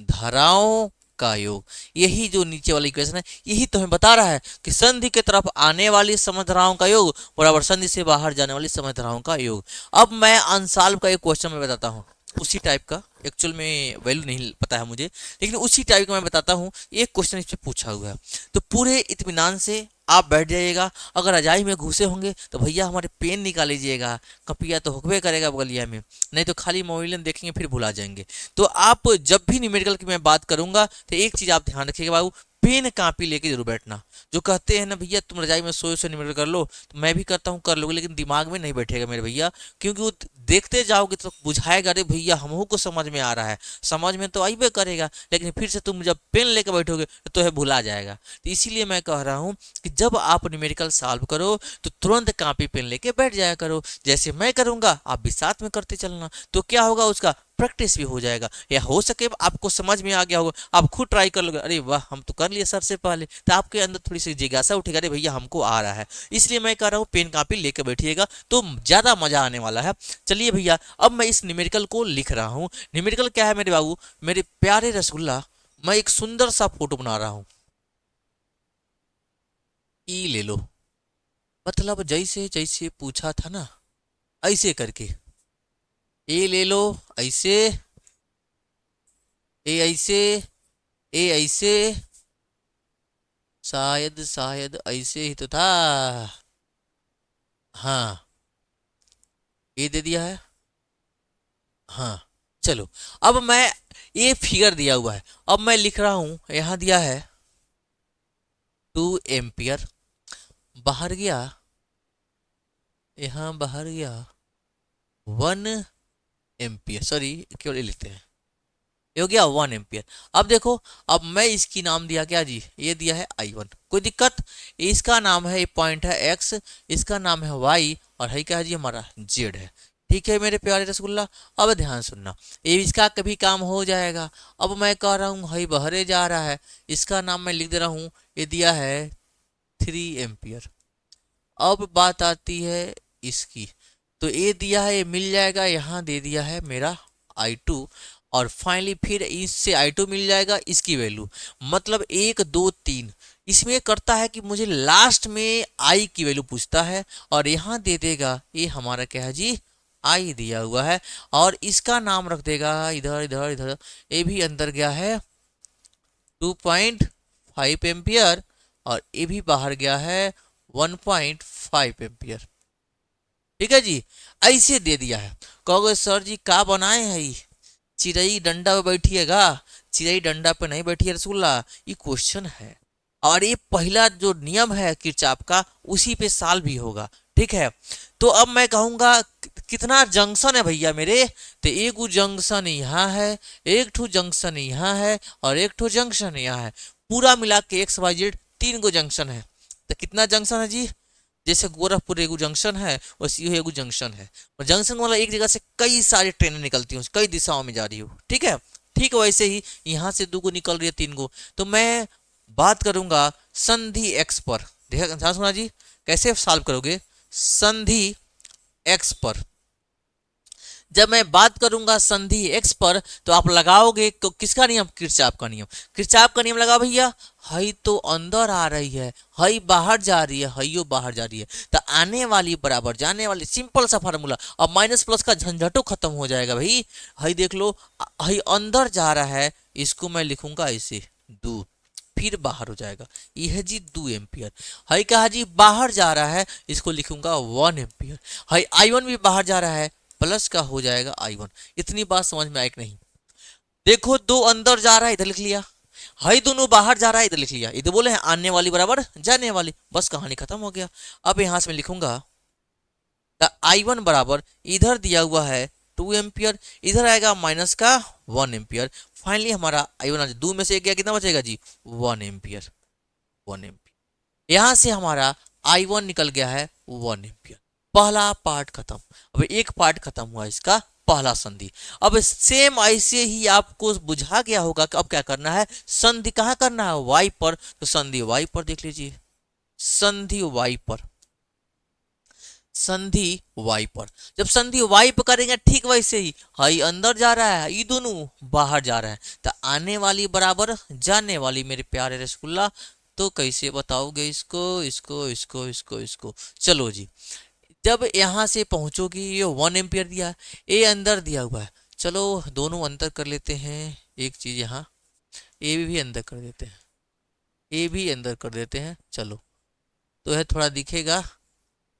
धाराओं का योग। यही जो नीचे वाला इक्वेशन है यही तो हमें बता रहा है कि संधि के तरफ आने वाली समधाराओं का योग बराबर संधि से बाहर जाने वाली समधाराओं का योग। अब मैं अनसॉल्व का एक क्वेश्चन मैं बताता हूँ, उसी टाइप का, एक्चुअल में वैल्यू नहीं पता है मुझे, लेकिन उसी टाइप का मैं बताता हूँ। एक क्वेश्चन इस पे पूछा हुआ है, तो पूरे इत्मीनान से आप बैठ जाइएगा। अगर रजाई में घुसे होंगे तो भैया हमारे पेन निकाल लीजिएगा, कपिया तो हुक्मे करेगा बगलिया में, नहीं तो खाली मोबाइल देखेंगे फिर भुला जाएंगे। तो आप जब भी न्यूमेरिकल की मैं बात करूंगा तो एक चीज आप ध्यान रखिएगा बाबू, पेन कापी लेके जरूर बैठना। जो कहते हैं ना भैया तुम रजाई में सोए से न्यूमेरिकल कर लो, तो मैं भी करता हूँ कर लोगे, लेकिन दिमाग में नहीं बैठेगा मेरे भैया, क्योंकि वो देखते जाओगे तो बुझाएगा, अरे भैया हमहू को समझ में आ रहा है, समझ में तो आइबे करेगा, लेकिन फिर से तुम जब पेन लेकर बैठोगे तो है भुला जाएगा। तो इसीलिए मैं कह रहा हूँ कि जब आप न्यूमेरिकल सॉल्व करो तो तुरंत कापी पेन लेके बैठ जाया करो। जैसे मैं करूंगा आप भी साथ में करते चलना, तो क्या होगा उसका प्रैक्टिस भी हो जाएगा, या हो सके आपको समझ में आ गया होगा, आप खुद ट्राई कर लोगे, अरे वाह हम तो कर लिए सर से पहले, तो आपके अंदर थोड़ी सी जिज्ञासा उठेगा, अरे भैया हमको आ रहा है। इसलिए मैं कह रहा हूँ पेन कापी लेकर बैठिएगा तो ज्यादा मजा आने वाला है। चलिए भैया अब मैं इस न्यूमेरिकल को लिख रहा हूँ। न्यूमेरिकल क्या है मेरे बाबू, मेरे प्यारे रसगुल्ला, मैं एक सुंदर सा फोटो बना रहा हूँ। ई ले लो, मतलब जैसे जैसे पूछा था ना ऐसे करके, ए ले लो ऐसे, ए ऐसे, ए ऐसे, शायद शायद ऐसे ही तो था। हाँ ये दे दिया है। हाँ चलो, अब मैं ये फिगर दिया हुआ है, अब मैं लिख रहा हूं, यहां दिया है 2 एम्पियर, बाहर गया, यहां बाहर गया 1 एम्पियर, सॉरी केवल ये लिखते हैं, ये हो गया 1 एम्पियर। अब देखो, अब मैं इसकी नाम दिया क्या जी, ये दिया है I1, कोई दिक्कत, इसका नाम है, ये पॉइंट है X, इसका नाम है Y, और है क्या है जी हमारा Z है। ठीक है मेरे प्यारे रसगुल्ला, अब ध्यान सुनना, ये इसका कभी काम हो जाएगा। अब मैं कह रहा हूँ हई बहरे जा रहा है, इसका नाम मैं लिख दे रहा हूँ, ये दिया है 3 एम्पियर। अब बात आती है इसकी, तो ये दिया है, ये मिल जाएगा, यहाँ दे दिया है मेरा I2, और फाइनली फिर इससे I2 मिल जाएगा, इसकी वैल्यू मतलब 1 2 3। इसमें करता है कि मुझे लास्ट में I की वैल्यू पूछता है, और यहाँ दे देगा, ये हमारा क्या है जी I दिया हुआ है, और इसका नाम रख देगा इधर इधर इधर, ये भी अंदर गया है 2.5 एम्पियर, और ये भी बाहर गया है 1.5 एम्पियर। ठीक है जी, ऐसे दे दिया है। कहोगे सर जी का बनाए है ये, चिड़ई डंडा पे बैठिएगा, चिड़ई डंडा पे नहीं बैठी है रसगुल्ला, ये क्वेश्चन है, और ये पहला जो नियम है किरचॉफ का उसी पे साल भी होगा। ठीक है, तो अब मैं कहूंगा कितना जंक्शन है भैया मेरे, तो एक जंक्शन यहाँ है, एक ठो जंक्शन यहाँ है, और एक ठो जंक्शन यहाँ है, पूरा मिला के XYZ 3 जंक्शन है। तो कितना जंक्शन है जी, जैसे गोरखपुर एगो जंक्शन है वैसे ये एगो जंक्शन है, और जंक्शन वाला एक जगह से कई सारी ट्रेनें निकलती हूँ, कई दिशाओं में जा रही हो। ठीक है, ठीक वैसे ही यहाँ से 2 निकल रही है, 3। तो मैं बात करूंगा संधि एक्स पर, देखा ध्यान सुना जी, कैसे सॉल्व करोगे संधि एक्स पर। जब मैं बात करूंगा संधि एक्स पर तो आप लगाओगे किसका नियम, किरचॉफ का नियम। किरचॉफ का नियम लगा भैया, हई तो अंदर आ रही है, हई बाहर जा रही है, हईयो बाहर जा रही है, तो आने वाली बराबर जाने वाली, सिंपल सा फार्मूला। अब माइनस प्लस का झंझटो खत्म हो जाएगा भाई। हई देख लो, हई अंदर जा रहा है, इसको मैं लिखूंगा ऐसे 2, फिर बाहर हो जाएगा, यह है जी 2 एम्पियर। हई कहा जी बाहर जा रहा है, इसको लिखूंगा 1 एम्पियर। हई I1 भी बाहर जा रहा है, प्लस का हो जाएगा I1। इतनी बात समझ में आई कि नहीं, देखो 2 अंदर जा रहा है, इधर लिख लिया, हई दोनों बाहर जा रहा है, इधर लिख लिया, इधर बोले हैं आने वाली बराबर जाने वाली, बस कहानी खत्म हो गया। अब यहां से मैं लिखूंगा I1 बराबर, इधर दिया हुआ है 2 एम्पियर, इधर आएगा माइनस का 1 एम्पियर, फाइनली हमारा I1 2 में से एक गया, कितना बचेगा जी 1 एम्पियर, 1 एम्पियर। यहां से हमारा I1 निकल गया है 1 एम्पियर। पहला पार्ट खत्म। अब एक पार्ट खत्म हुआ इसका पहला संधि। अब सेम ऐसे ही आपको बुझा गया होगा कि अब क्या करना है, संधि कहाँ करना है, Y पर, तो संधि Y पर देख लीजिए, संधि Y पर। संधि वाई पर। जब संधि वाई पर करेंगे ठीक वैसे ही हाई अंदर जा रहा है, ये दोनों बाहर जा रहा है, तो आने वाली बराबर जाने वाली मेरे प्यारे रसगुल्ला। तो कैसे बताओगे इसको, इसको इसको इसको इसको। चलो जी, जब यहां से पहुंचोगी, ये 1 एम्पियर दिया है, ए अंदर दिया हुआ है, चलो दोनों अंदर कर लेते हैं। एक चीज यहाँ ए भी अंदर कर देते हैं, ए भी अंदर कर देते हैं। चलो तो यह थोड़ा दिखेगा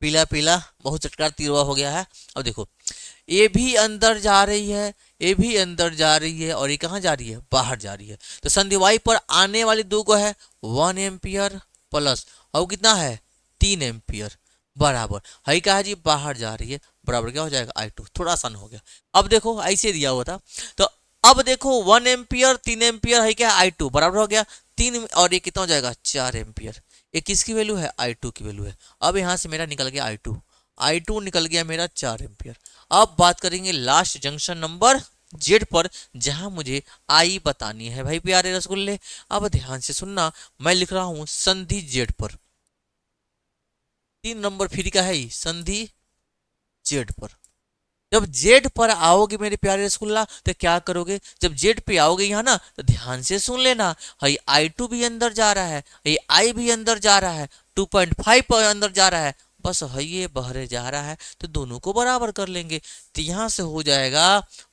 पीला पीला, बहुत चटकार तिरवा हो गया है। अब देखो ये भी अंदर जा रही है, ये भी अंदर जा रही है, और ये कहाँ जा रही है, बाहर जा रही है। तो संधिवाई पर आने वाली दो को है 1 एम्पियर प्लस, और कितना है 3 एम्पियर बराबर है कहा जी बाहर जा रही है, बराबर क्या हो जाएगा I2। थोड़ा आसान हो गया। अब देखो ऐसे दिया हुआ था, तो अब देखो 1 एम्पियर 3 एम्पियर है क्या I2 बराबर हो गया 3, और ये कितना हो जाएगा 4 एम्पियर। ये किसकी वैल्यू है I2 की वैल्यू है। अब यहाँ से मेरा निकल गया I2 निकल गया मेरा 4 एम्पियर। अब बात करेंगे लास्ट जंक्शन नंबर जेड पर, जहां मुझे आई बतानी है भाई प्यारे रसगुल्ले। अब ध्यान से सुनना, मैं लिख रहा हूं संधि जेड पर, 3 नंबर फ्री का है ही संधि जेड पर। जब जेड पर आओगे मेरे प्यारे रसगुल्ला तो क्या करोगे, जब जेड पे आओगे यहाँ ना तो ध्यान से सुन लेना, ये I2 भी अंदर जा रहा है, ये आई भी अंदर जा रहा है, 2.5 पर अंदर जा रहा है, बस है ये बाहर जा रहा है, तो दोनों को बराबर कर लेंगे। तो यहाँ से हो जाएगा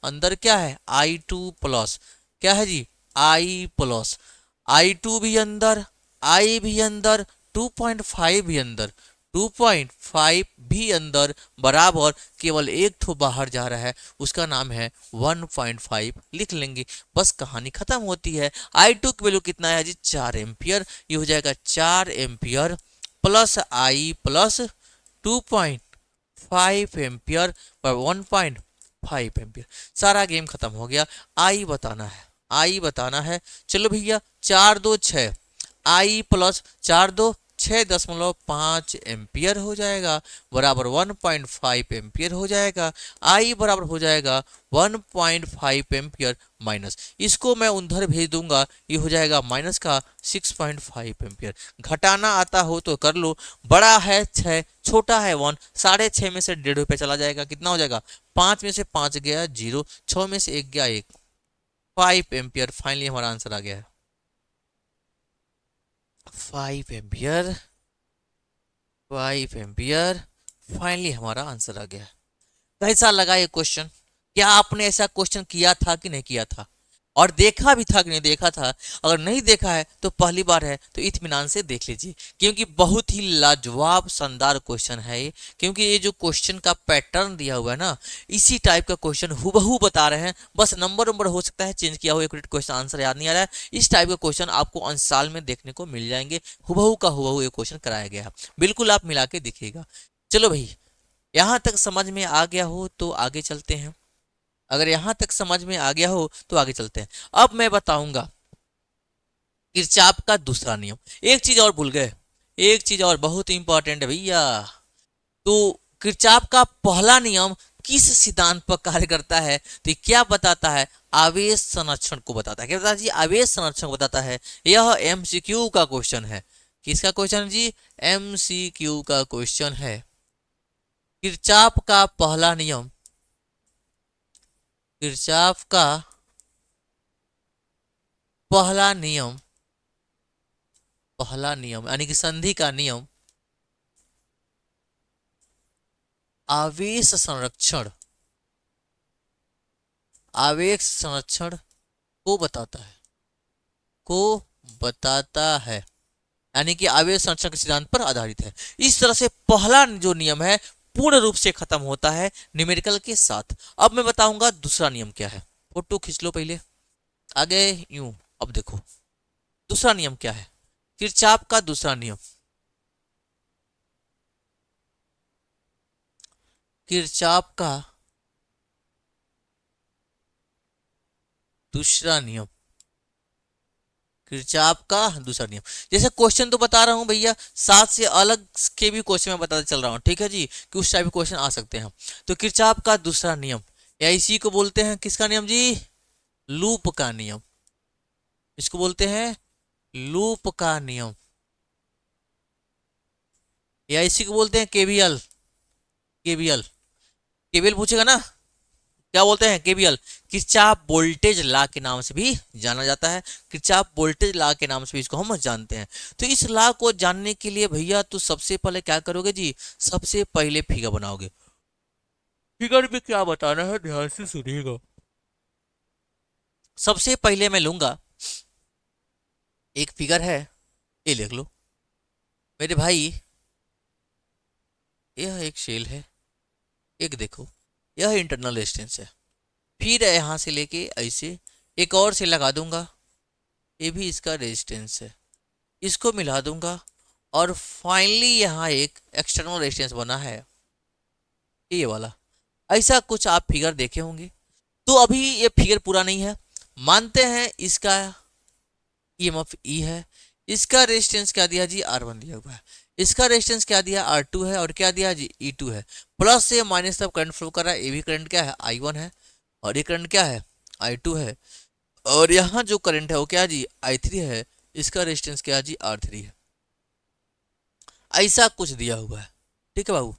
अंदर क्या है I2 प्लस, क्या है जी आई प्लस, I2 भी अंदर, आई भी अंदर, 2.5 भी अंदर, 2.5 भी अंदर, बराबर केवल एक ठो बाहर जा रहा है, उसका नाम है 1.5 लिख लेंगे, बस कहानी खत्म होती है। I2 की वैल्यू कितना है जी 4 एम्पियर, ये हो जाएगा 4 एम्पियर प्लस आई प्लस 2.5 एम्पियर पर 1.5 एम्पियर। सारा गेम खत्म हो गया। आई बताना है, आई बताना है। चलो भैया 4 2 6, आई प्लस 4 2 6.5 एम्पियर हो जाएगा, बराबर 1.5 एम्पियर हो जाएगा। आई बराबर हो जाएगा 1.5 एम्पियर माइनस, इसको मैं उधर भेज दूंगा, ये हो जाएगा माइनस का 6.5 एम्पियर। घटाना आता हो तो कर लो, बड़ा है 6, छोटा है 1, 6.5 में से 1.5 पे चला जाएगा, कितना हो जाएगा 5 में से 5 गया 0, 6 में से 1 गया 1, 5 एम्पियर। फाइनली हमारा आंसर आ गया है 5 एम्पियर, 5 एम्पियर। फाइनली हमारा आंसर आ गया। कैसा लगा ये क्वेश्चन, क्या आपने ऐसा क्वेश्चन किया था कि नहीं किया था, और देखा भी था कि नहीं देखा था। अगर नहीं देखा है तो पहली बार है तो इत्मीनान से देख लीजिए, क्योंकि बहुत ही लाजवाब शानदार क्वेश्चन है ये। क्योंकि ये जो क्वेश्चन का पैटर्न दिया हुआ है ना, इसी टाइप का क्वेश्चन हुबहू बता रहे हैं, बस नंबर नंबर हो सकता है चेंज किया हुआ, एक क्वेश्चन आंसर याद नहीं आ रहा है। इस टाइप का क्वेश्चन आपको अंशाल में देखने को मिल जाएंगे, हुबहू का हुबहू ये क्वेश्चन कराया गया है, बिल्कुल आप मिला के देखिएगा। चलो भाई, यहाँ तक समझ में आ गया हो तो आगे चलते हैं। अगर यहां तक समझ में आ गया हो तो आगे चलते हैं। अब मैं बताऊंगा किरचॉफ का दूसरा नियम। एक चीज और भूल गए, एक चीज और बहुत इंपॉर्टेंट है भैया। तो किरचॉफ का पहला नियम किस सिद्धांत पर कार्य करता है, तो क्या बताता है, आवेश संरक्षण को बताता है। क्या बताता है जी, आवेश संरक्षण को बताता है। यह एमसीक्यू का क्वेश्चन है। किसका क्वेश्चन जी, एमसीक्यू का क्वेश्चन है। किरचॉफ का पहला नियम, किरचॉफ का पहला नियम, पहला नियम यानी कि संधि का नियम आवेश संरक्षण, आवेश संरक्षण को बताता है, को बताता है, यानी कि आवेश संरक्षण के सिद्धांत पर आधारित है। इस तरह से पहला जो नियम है पूर्ण रूप से खत्म होता है न्यूमेरिकल के साथ। अब मैं बताऊंगा दूसरा नियम क्या है। फोटो खींच लो पहले, आगे यूं। अब देखो दूसरा नियम क्या है, किरचॉफ का दूसरा नियम, किरचॉफ का दूसरा नियम, किरचॉफ का दूसरा नियम। जैसे क्वेश्चन तो बता रहा हूं भैया, साथ से अलग के भी क्वेश्चन मैं बताते चल रहा हूं, ठीक है जी, कि उस टाइप के क्वेश्चन आ सकते हैं। तो किरचॉफ का दूसरा नियम, या इसी को बोलते हैं किसका नियम जी, लूप का नियम। इसको बोलते हैं लूप का नियम, या इसी को बोलते हैं केवीएल, केवीएल, केवीएल पूछेगा ना, क्या बोलते हैं केवीएल, किरचॉफ वोल्टेज लॉ के नाम से भी जाना जाता है। किरचॉफ वोल्टेज लॉ के नाम से भी इसको हम जानते हैं। तो इस लॉ को जानने के लिए भैया तो सबसे पहले क्या करोगे जी, सबसे पहले फिगर बनाओगे। फिगर में क्या बताना है ध्यान से सुनिएगा। सबसे पहले मैं लूंगा एक फिगर है, ये लिख लो मेरे भाई, यह एक शेल है, एक देखो यह इंटरनल रेजिस्टेंस है, फिर यहाँ से लेके ऐसे एक और से लगा दूंगा, ये भी इसका रेजिस्टेंस है, इसको मिला दूंगा और फाइनली यहाँ एक एक्सटर्नल रेजिस्टेंस बना है, ये वाला। ऐसा कुछ आप फिगर देखे होंगे। तो अभी ये फिगर पूरा नहीं है, मानते हैं इसका ईएमएफ ई है, इसका रेजिस्टेंस क्या दिया जी R1 दिया हुआ है, इसका रेजिस्टेंस क्या दिया R2 है, और क्या दिया जी E2 है, प्लस से माइनस तब करंट फ्लो कर रहा है, ये भी करंट क्या है I1 है, और ये करंट क्या है I2 है, और यहाँ जो करंट है वो क्या जी I3 है, इसका रेजिस्टेंस क्या जी R3 है। ऐसा कुछ दिया हुआ है, ठीक है बाबू।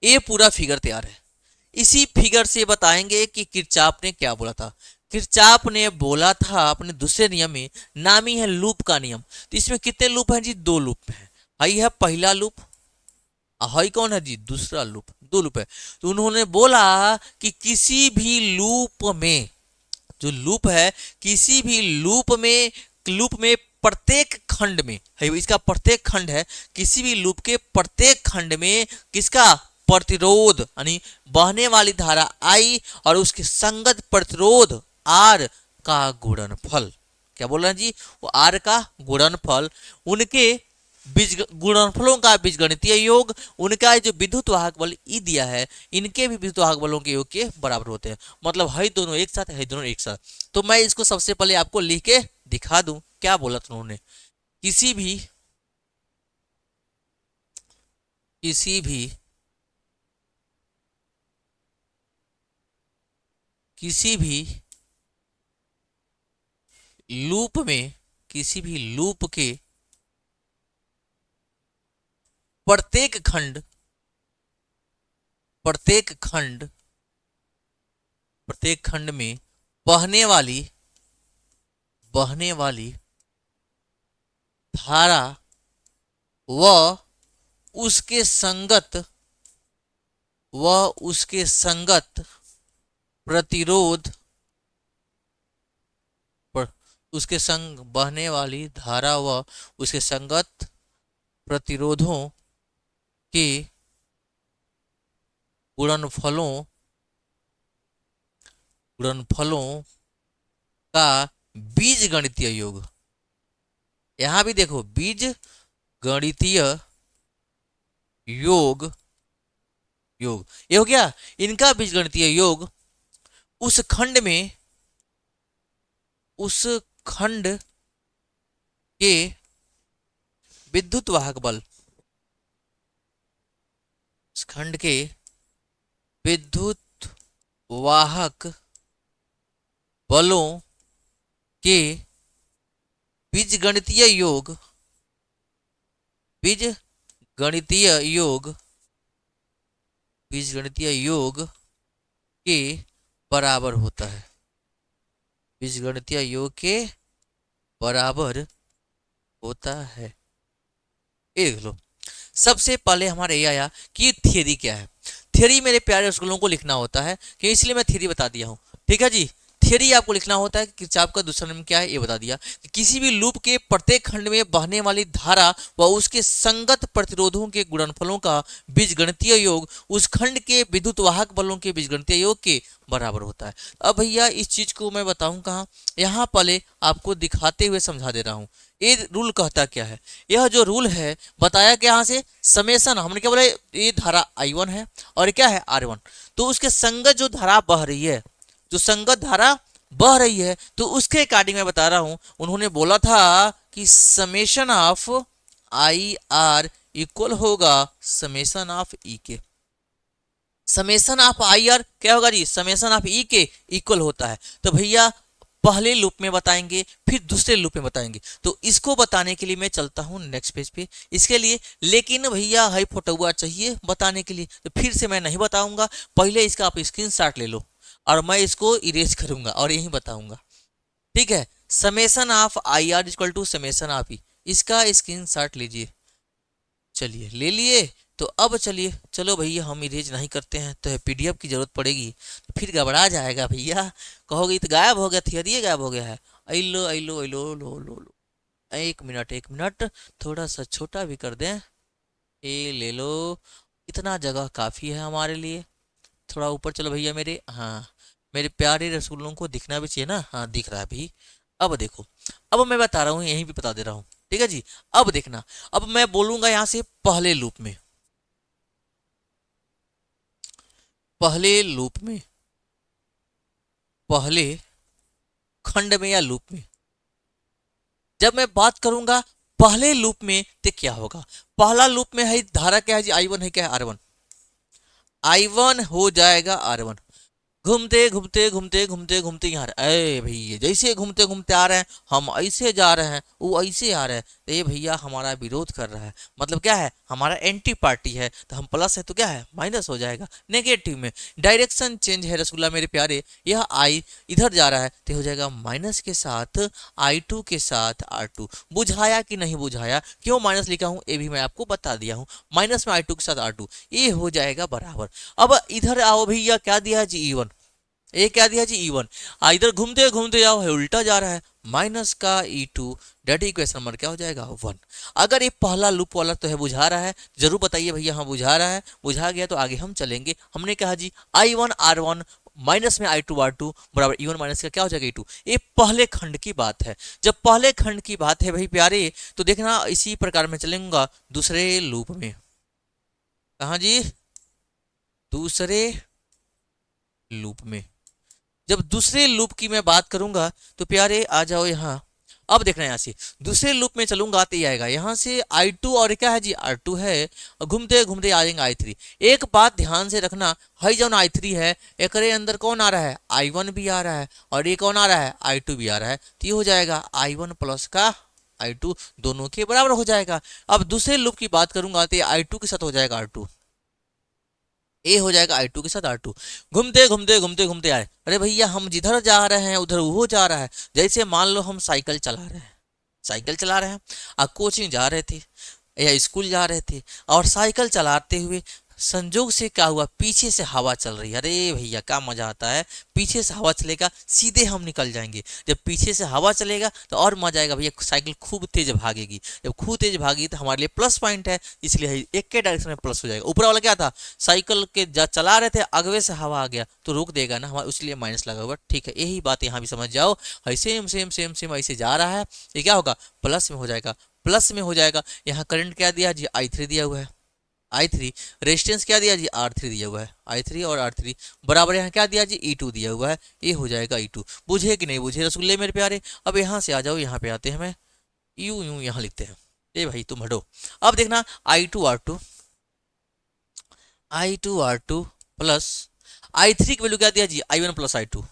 ये पूरा फिगर तैयार है। इसी फिगर से बताएंगे कि किरचॉफ ने क्या बोला था। किरचॉफ ने बोला था अपने दूसरे नियम में, नाम ही है लूप का नियम। तो इसमें कितने लूप हैं जी, दो लूप हैं। हाई है पहला लूप, हाई कौन है जी दूसरा लूप, दो लूप है। तो उन्होंने बोला कि किसी भी लूप में, जो लूप है किसी भी लूप में प्रत्येक खंड में है, इसका प्रत्येक खंड है, किसी भी लूप के प्रत्येक खंड में किसका प्रतिरोध यानी बहने वाली धारा I और उसके संगत प्रतिरोध R का गुणनफल, क्या बोल रहे हैं जी, वो R का गुणनफल, उनके बीज गुणनफलों का बीजगणितीय योग, उनका जो विद्युत वाहक बल ई दिया है, इनके भी विद्युत वाहक बलों के योग के बराबर होते हैं। मतलब है दोनों एक साथ, है दोनों एक साथ। तो मैं इसको सबसे पहले आपको लिख के दिखा दूं, क्या बोला था उन्होंने, किसी भी किसी भी किसी भी लूप में, किसी भी लूप के प्रत्येक खंड प्रत्येक खंड प्रत्येक खंड में बहने वाली धारा व उसके संगत प्रतिरोध, उसके संग बहने वाली धारा व उसके संगत प्रतिरोधों के गुणनफलों का बीज गणितीय योग। यहां भी देखो बीज गणितीय योग, ये हो गया इनका बीजगणितीय योग, उस खंड के विद्युत वाहक बल, उस खंड के विद्युत वाहक बलों के बीजगणितीय योग, बीजगणितीय योग के बराबर होता है, बीजगणितीय योग के बराबर होता है। ये देख लो, सबसे पहले हमारे ये आया कि थियरी क्या है। थियरी मेरे प्यारे स्कूलों को लिखना होता है, कि इसलिए मैं थियरी बता दिया हूं, ठीक है जी। थियरी आपको लिखना होता है कि किरचॉफ का दूसरा नियम क्या है, ये बता दिया कि किसी भी लूप के प्रत्येक खंड में बहने वाली धारा व उसके संगत प्रतिरोधों के गुणनफलों का बीजगणितीय योग उस खंड के विद्युत वाहक बलों के बीजगणितीय योग के बराबर होता है। अब भैया इस चीज को मैं बताऊं कहाँ, यहाँ पहले आपको दिखाते हुए समझा दे रहा हूँ। ये रूल कहता क्या है, यह जो रूल है बताया क्या, यहाँ से समेसन, हमने क्या बोला, ये धारा I1 है और क्या है R1, तो उसके संगत जो धारा बह रही है, जो संगत धारा बह रही है, तो उसके अकॉर्डिंग मैं बता रहा हूं, उन्होंने बोला था कि समेशन ऑफ IR इक्वल होगा समेशन ऑफ E के। समेशन ऑफ IR क्या होगा जी, समेशन ऑफ E के इक्वल होता है। तो भैया पहले लूप में बताएंगे, फिर दूसरे लूप में बताएंगे। तो इसको बताने के लिए मैं चलता हूँ नेक्स्ट पेज पे इसके लिए। लेकिन भैया हाई फोटोआ चाहिए बताने के लिए, तो फिर से मैं नहीं बताऊंगा, पहले इसका आप स्क्रीनशॉट ले लो और मैं इसको इरेज करूंगा और यही बताऊंगा, ठीक है। Summation of I R equal to summation of E, इसका स्क्रीनशॉट लीजिए। चलिए ले लिए। तो अब चलिए, चलो भैया हम इरेज नहीं करते हैं तो पीडीएफ की जरूरत पड़ेगी, तो फिर घबरा जाएगा भैया, कहोगे तो गायब हो गया, थियरी ये गायब हो गया है। अलो अलो अलो लो लो लो, एक मिनट एक मिनट, थोड़ा सा छोटा भी कर दें, ये ले लो, इतना जगह काफ़ी है हमारे लिए। थोड़ा ऊपर चलो भैया मेरे, हाँ मेरे प्यारे रसूलों को दिखना भी चाहिए ना, हाँ दिख रहा है भाई। अब देखो, अब मैं बता रहा हूँ, यहीं भी बता दे रहा हूँ, ठीक है जी। अब देखना, अब मैं बोलूंगा यहाँ से पहले लूप में, पहले लूप में, पहले खंड में या लूप में, जब मैं बात करूंगा पहले लूप में तो क्या होगा। पहला लूप में है धारा क्या है जी, आई वन है, क्या है आर वन, आई वन हो जाएगा आर वन। घूमते घूमते घूमते घूमते घूमते यहाँ अरे भैया जैसे घूमते घूमते आ रहे हैं, हम ऐसे जा रहे हैं, वो ऐसे आ रहे हैं, तो ये भैया हमारा विरोध कर रहा है, मतलब क्या है, हमारा एंटी पार्टी है, तो हम प्लस है तो क्या है, माइनस हो जाएगा नेगेटिव में। डायरेक्शन चेंज है रसगुल्ला मेरे प्यारे, यह आई इधर जा रहा है तो हो जाएगा माइनस के साथ आई टू के साथ आर टू। बुझाया कि नहीं बुझाया, क्यों माइनस लिखा हूँ ये भी मैं आपको बता दिया हूँ, माइनस में आई टू के साथ आर टू, ये हो जाएगा बराबर। अब इधर आओ भैया, क्या दिया है जी ई वन, ए क्या दिया जी ई1, इधर घूमते घूमते जाओ है उल्टा जा रहा है, माइनस का ई2, डेट इक्वेशन नंबर क्या हो जाएगा 1। अगर ये पहला लूप वाला तो है बुझा रहा है, जरूर बताइए भैया हाँ बुझा रहा है, बुझा गया तो आगे हम चलेंगे। हमने कहा जी i1 r1 माइनस में i2 r2 बराबर e1 माइनस का क्या हो जाएगा e2। ये पहले खंड की बात है, जब पहले खंड की बात है भाई प्यारे, तो देखना इसी प्रकार में चलेंगे दूसरे लूप में। कहा जी, दूसरे लूप में, जब दूसरे लूप की मैं बात करूंगा तो प्यारे आ जाओ यहाँ। अब देखना यहाँ से दूसरे लूप में चलूंगा तो ये आएगा यहाँ से i2 और क्या है जी r2 है, और घूमते घूमते आ जाएंगे i3। एक बात ध्यान से रखना, हई जो i3 है एकरे अंदर कौन आ रहा है, i1 भी आ रहा है, और ये कौन आ रहा है, i2 भी आ रहा है, तो ये हो जाएगा i1 प्लस का i2 दोनों के बराबर हो जाएगा। अब दूसरे लूप की बात करूंगा तो i2 के साथ हो जाएगा r2, ए हो जाएगा आई टू के साथ आर टू। घूमते घूमते घूमते घूमते आए, अरे भैया हम जिधर जा रहे हैं उधर वो जा रहा है। जैसे मान लो हम साइकिल चला रहे हैं, साइकिल चला रहे हैं, कोचिंग जा रहे थे या स्कूल जा रहे थे, और साइकिल चलाते हुए संजोग से क्या हुआ, पीछे से हवा चल रही है। अरे भैया क्या मजा आता है, पीछे से हवा चलेगा सीधे हम निकल जाएंगे। जब पीछे से हवा चलेगा तो और मजा आएगा भैया, साइकिल खूब तेज भागेगी, जब खूब तेज भागेगी तो हमारे लिए प्लस पॉइंट है, इसलिए एक के डायरेक्शन में प्लस हो जाएगा। ऊपर वाला क्या था, साइकिल के चला रहे थे अगवे से हवा आ गया तो रोक देगा ना हमारा, इसलिए माइनस लगा हुआ। ठीक है, यही बात यहाँ भी समझ जाओ, सेम सेम सेम सेम ऐसे जा रहा है, ये क्या होगा, प्लस में हो जाएगा, प्लस में हो जाएगा। यहाँ करंट क्या दिया जी, i3 दिया हुआ है, i3, रेजिस्टेंस क्या दिया जी r3 दिया हुआ है, i3 और r3 बराबर यहाँ क्या दिया जी e2 दिया हुआ है, ये हो जाएगा e2। बुझे कि नहीं बुझे रसगुल्ले मेरे प्यारे। अब यहाँ से आ जाओ, यहाँ पे आते हैं, मैं यूं यूं यहाँ लिखते हैं, ए भाई तुम हटो। अब देखना i2 r2, i2 r2 plus i3 की वैल्यू क्या दिया जी i1 प्लस i2,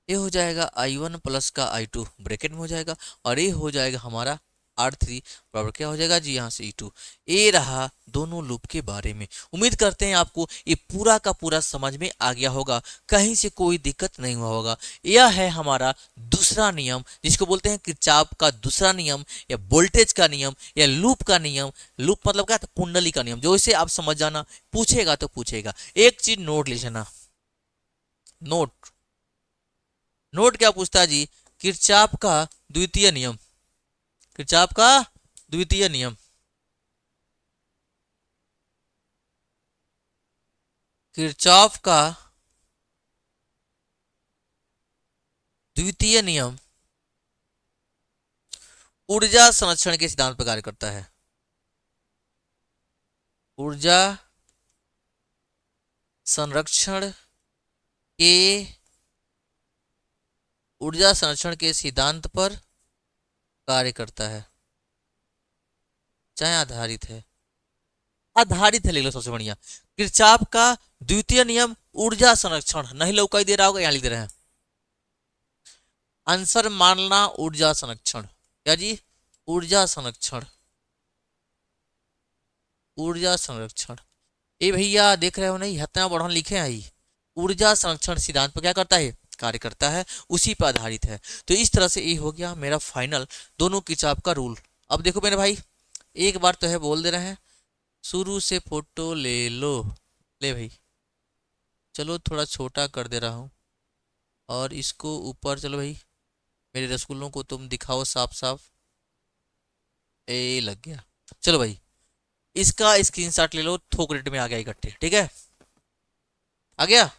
ये हो जाएगा i1 प्लस का i2 ब्रैकेट में हो जाएगा, और ये हो जाएगा हमारा r3 बराबर क्या हो जाएगा जी यहाँ से e2। ये रहा दोनों लूप के बारे में। उम्मीद करते हैं आपको ये पूरा का पूरा समझ में आ गया होगा, कहीं से कोई दिक्कत नहीं हुआ होगा। यह है हमारा दूसरा नियम, जिसको बोलते हैं किरचॉफ का दूसरा नियम, या वोल्टेज का नियम, या लूप का नियम। लूप मतलब क्या था, कुंडली का नियम, जो इसे आप समझ जाना, पूछेगा तो पूछेगा। एक चीज नोट ले लेना, नोट, नोट क्या पूछता है जी, किरचॉफ का द्वितीय नियम, किरचॉफ का द्वितीय नियम, किरचॉफ का द्वितीय नियम ऊर्जा संरक्षण के सिद्धांत पर कार्य करता है। ऊर्जा संरक्षण के, ऊर्जा संरक्षण के सिद्धांत पर कार्य करता है, चाहे आधारित है, आधारित है ले लो सबसे बढ़िया। किरचॉफ का द्वितीय नियम ऊर्जा संरक्षण, नहीं लौकाई दे रहा होगा, यहाँ लिख दे रहे हैं, आंसर मानना ऊर्जा संरक्षण। क्या जी? ऊर्जा संरक्षण, ऊर्जा संरक्षण। ए भैया देख रहे हो नहीं, हतना बढ़न लिखे हैं आई। ऊर्जा संरक्षण सिद्धांत पर क्या करता है? कार्य करता है, उसी पर आधारित है। तो इस तरह से ये हो गया मेरा फाइनल दोनों किताब का रूल। अब देखो मेरे भाई, एक बार तो है बोल दे रहे हैं, शुरू से फोटो ले लो। ले भाई, चलो थोड़ा छोटा कर दे रहा हूँ, और इसको ऊपर, चलो भाई मेरे रसगुल्लों को तुम दिखाओ साफ साफ। ए लग गया। चलो भाई, इसका स्क्रीनशॉट ले लो, थोक रेट में आ गया इकट्ठे, ठीक है? आ गया।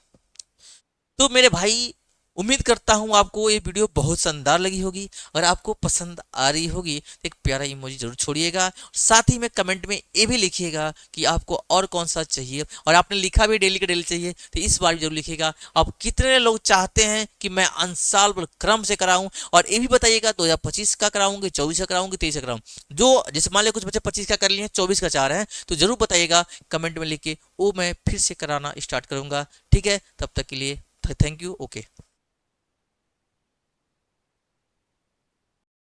तो मेरे भाई, उम्मीद करता हूँ आपको ये वीडियो बहुत शानदार लगी होगी। अगर आपको पसंद आ रही होगी तो एक प्यारा इमोजी जरूर छोड़िएगा, साथ ही में कमेंट में ये भी लिखिएगा कि आपको और कौन सा चाहिए। और आपने लिखा भी डेली का डेली चाहिए, तो इस बार भी जरूर लिखिएगा आप कितने लोग चाहते हैं कि मैं अनसॉल्व क्रम से कराऊं। और ये भी बताइएगा 2025 का कराऊंगे, 24 का कराऊंगे, 23 का कराऊं। जो जैसे मान लिया कुछ बच्चे 25 का कर लिए हैं, 24 का चाह रहे हैं, तो जरूर बताइएगा कमेंट में लिख के, वो मैं फिर से कराना स्टार्ट करूंगा। ठीक है, तब तक के लिए थैंक यू। ओके।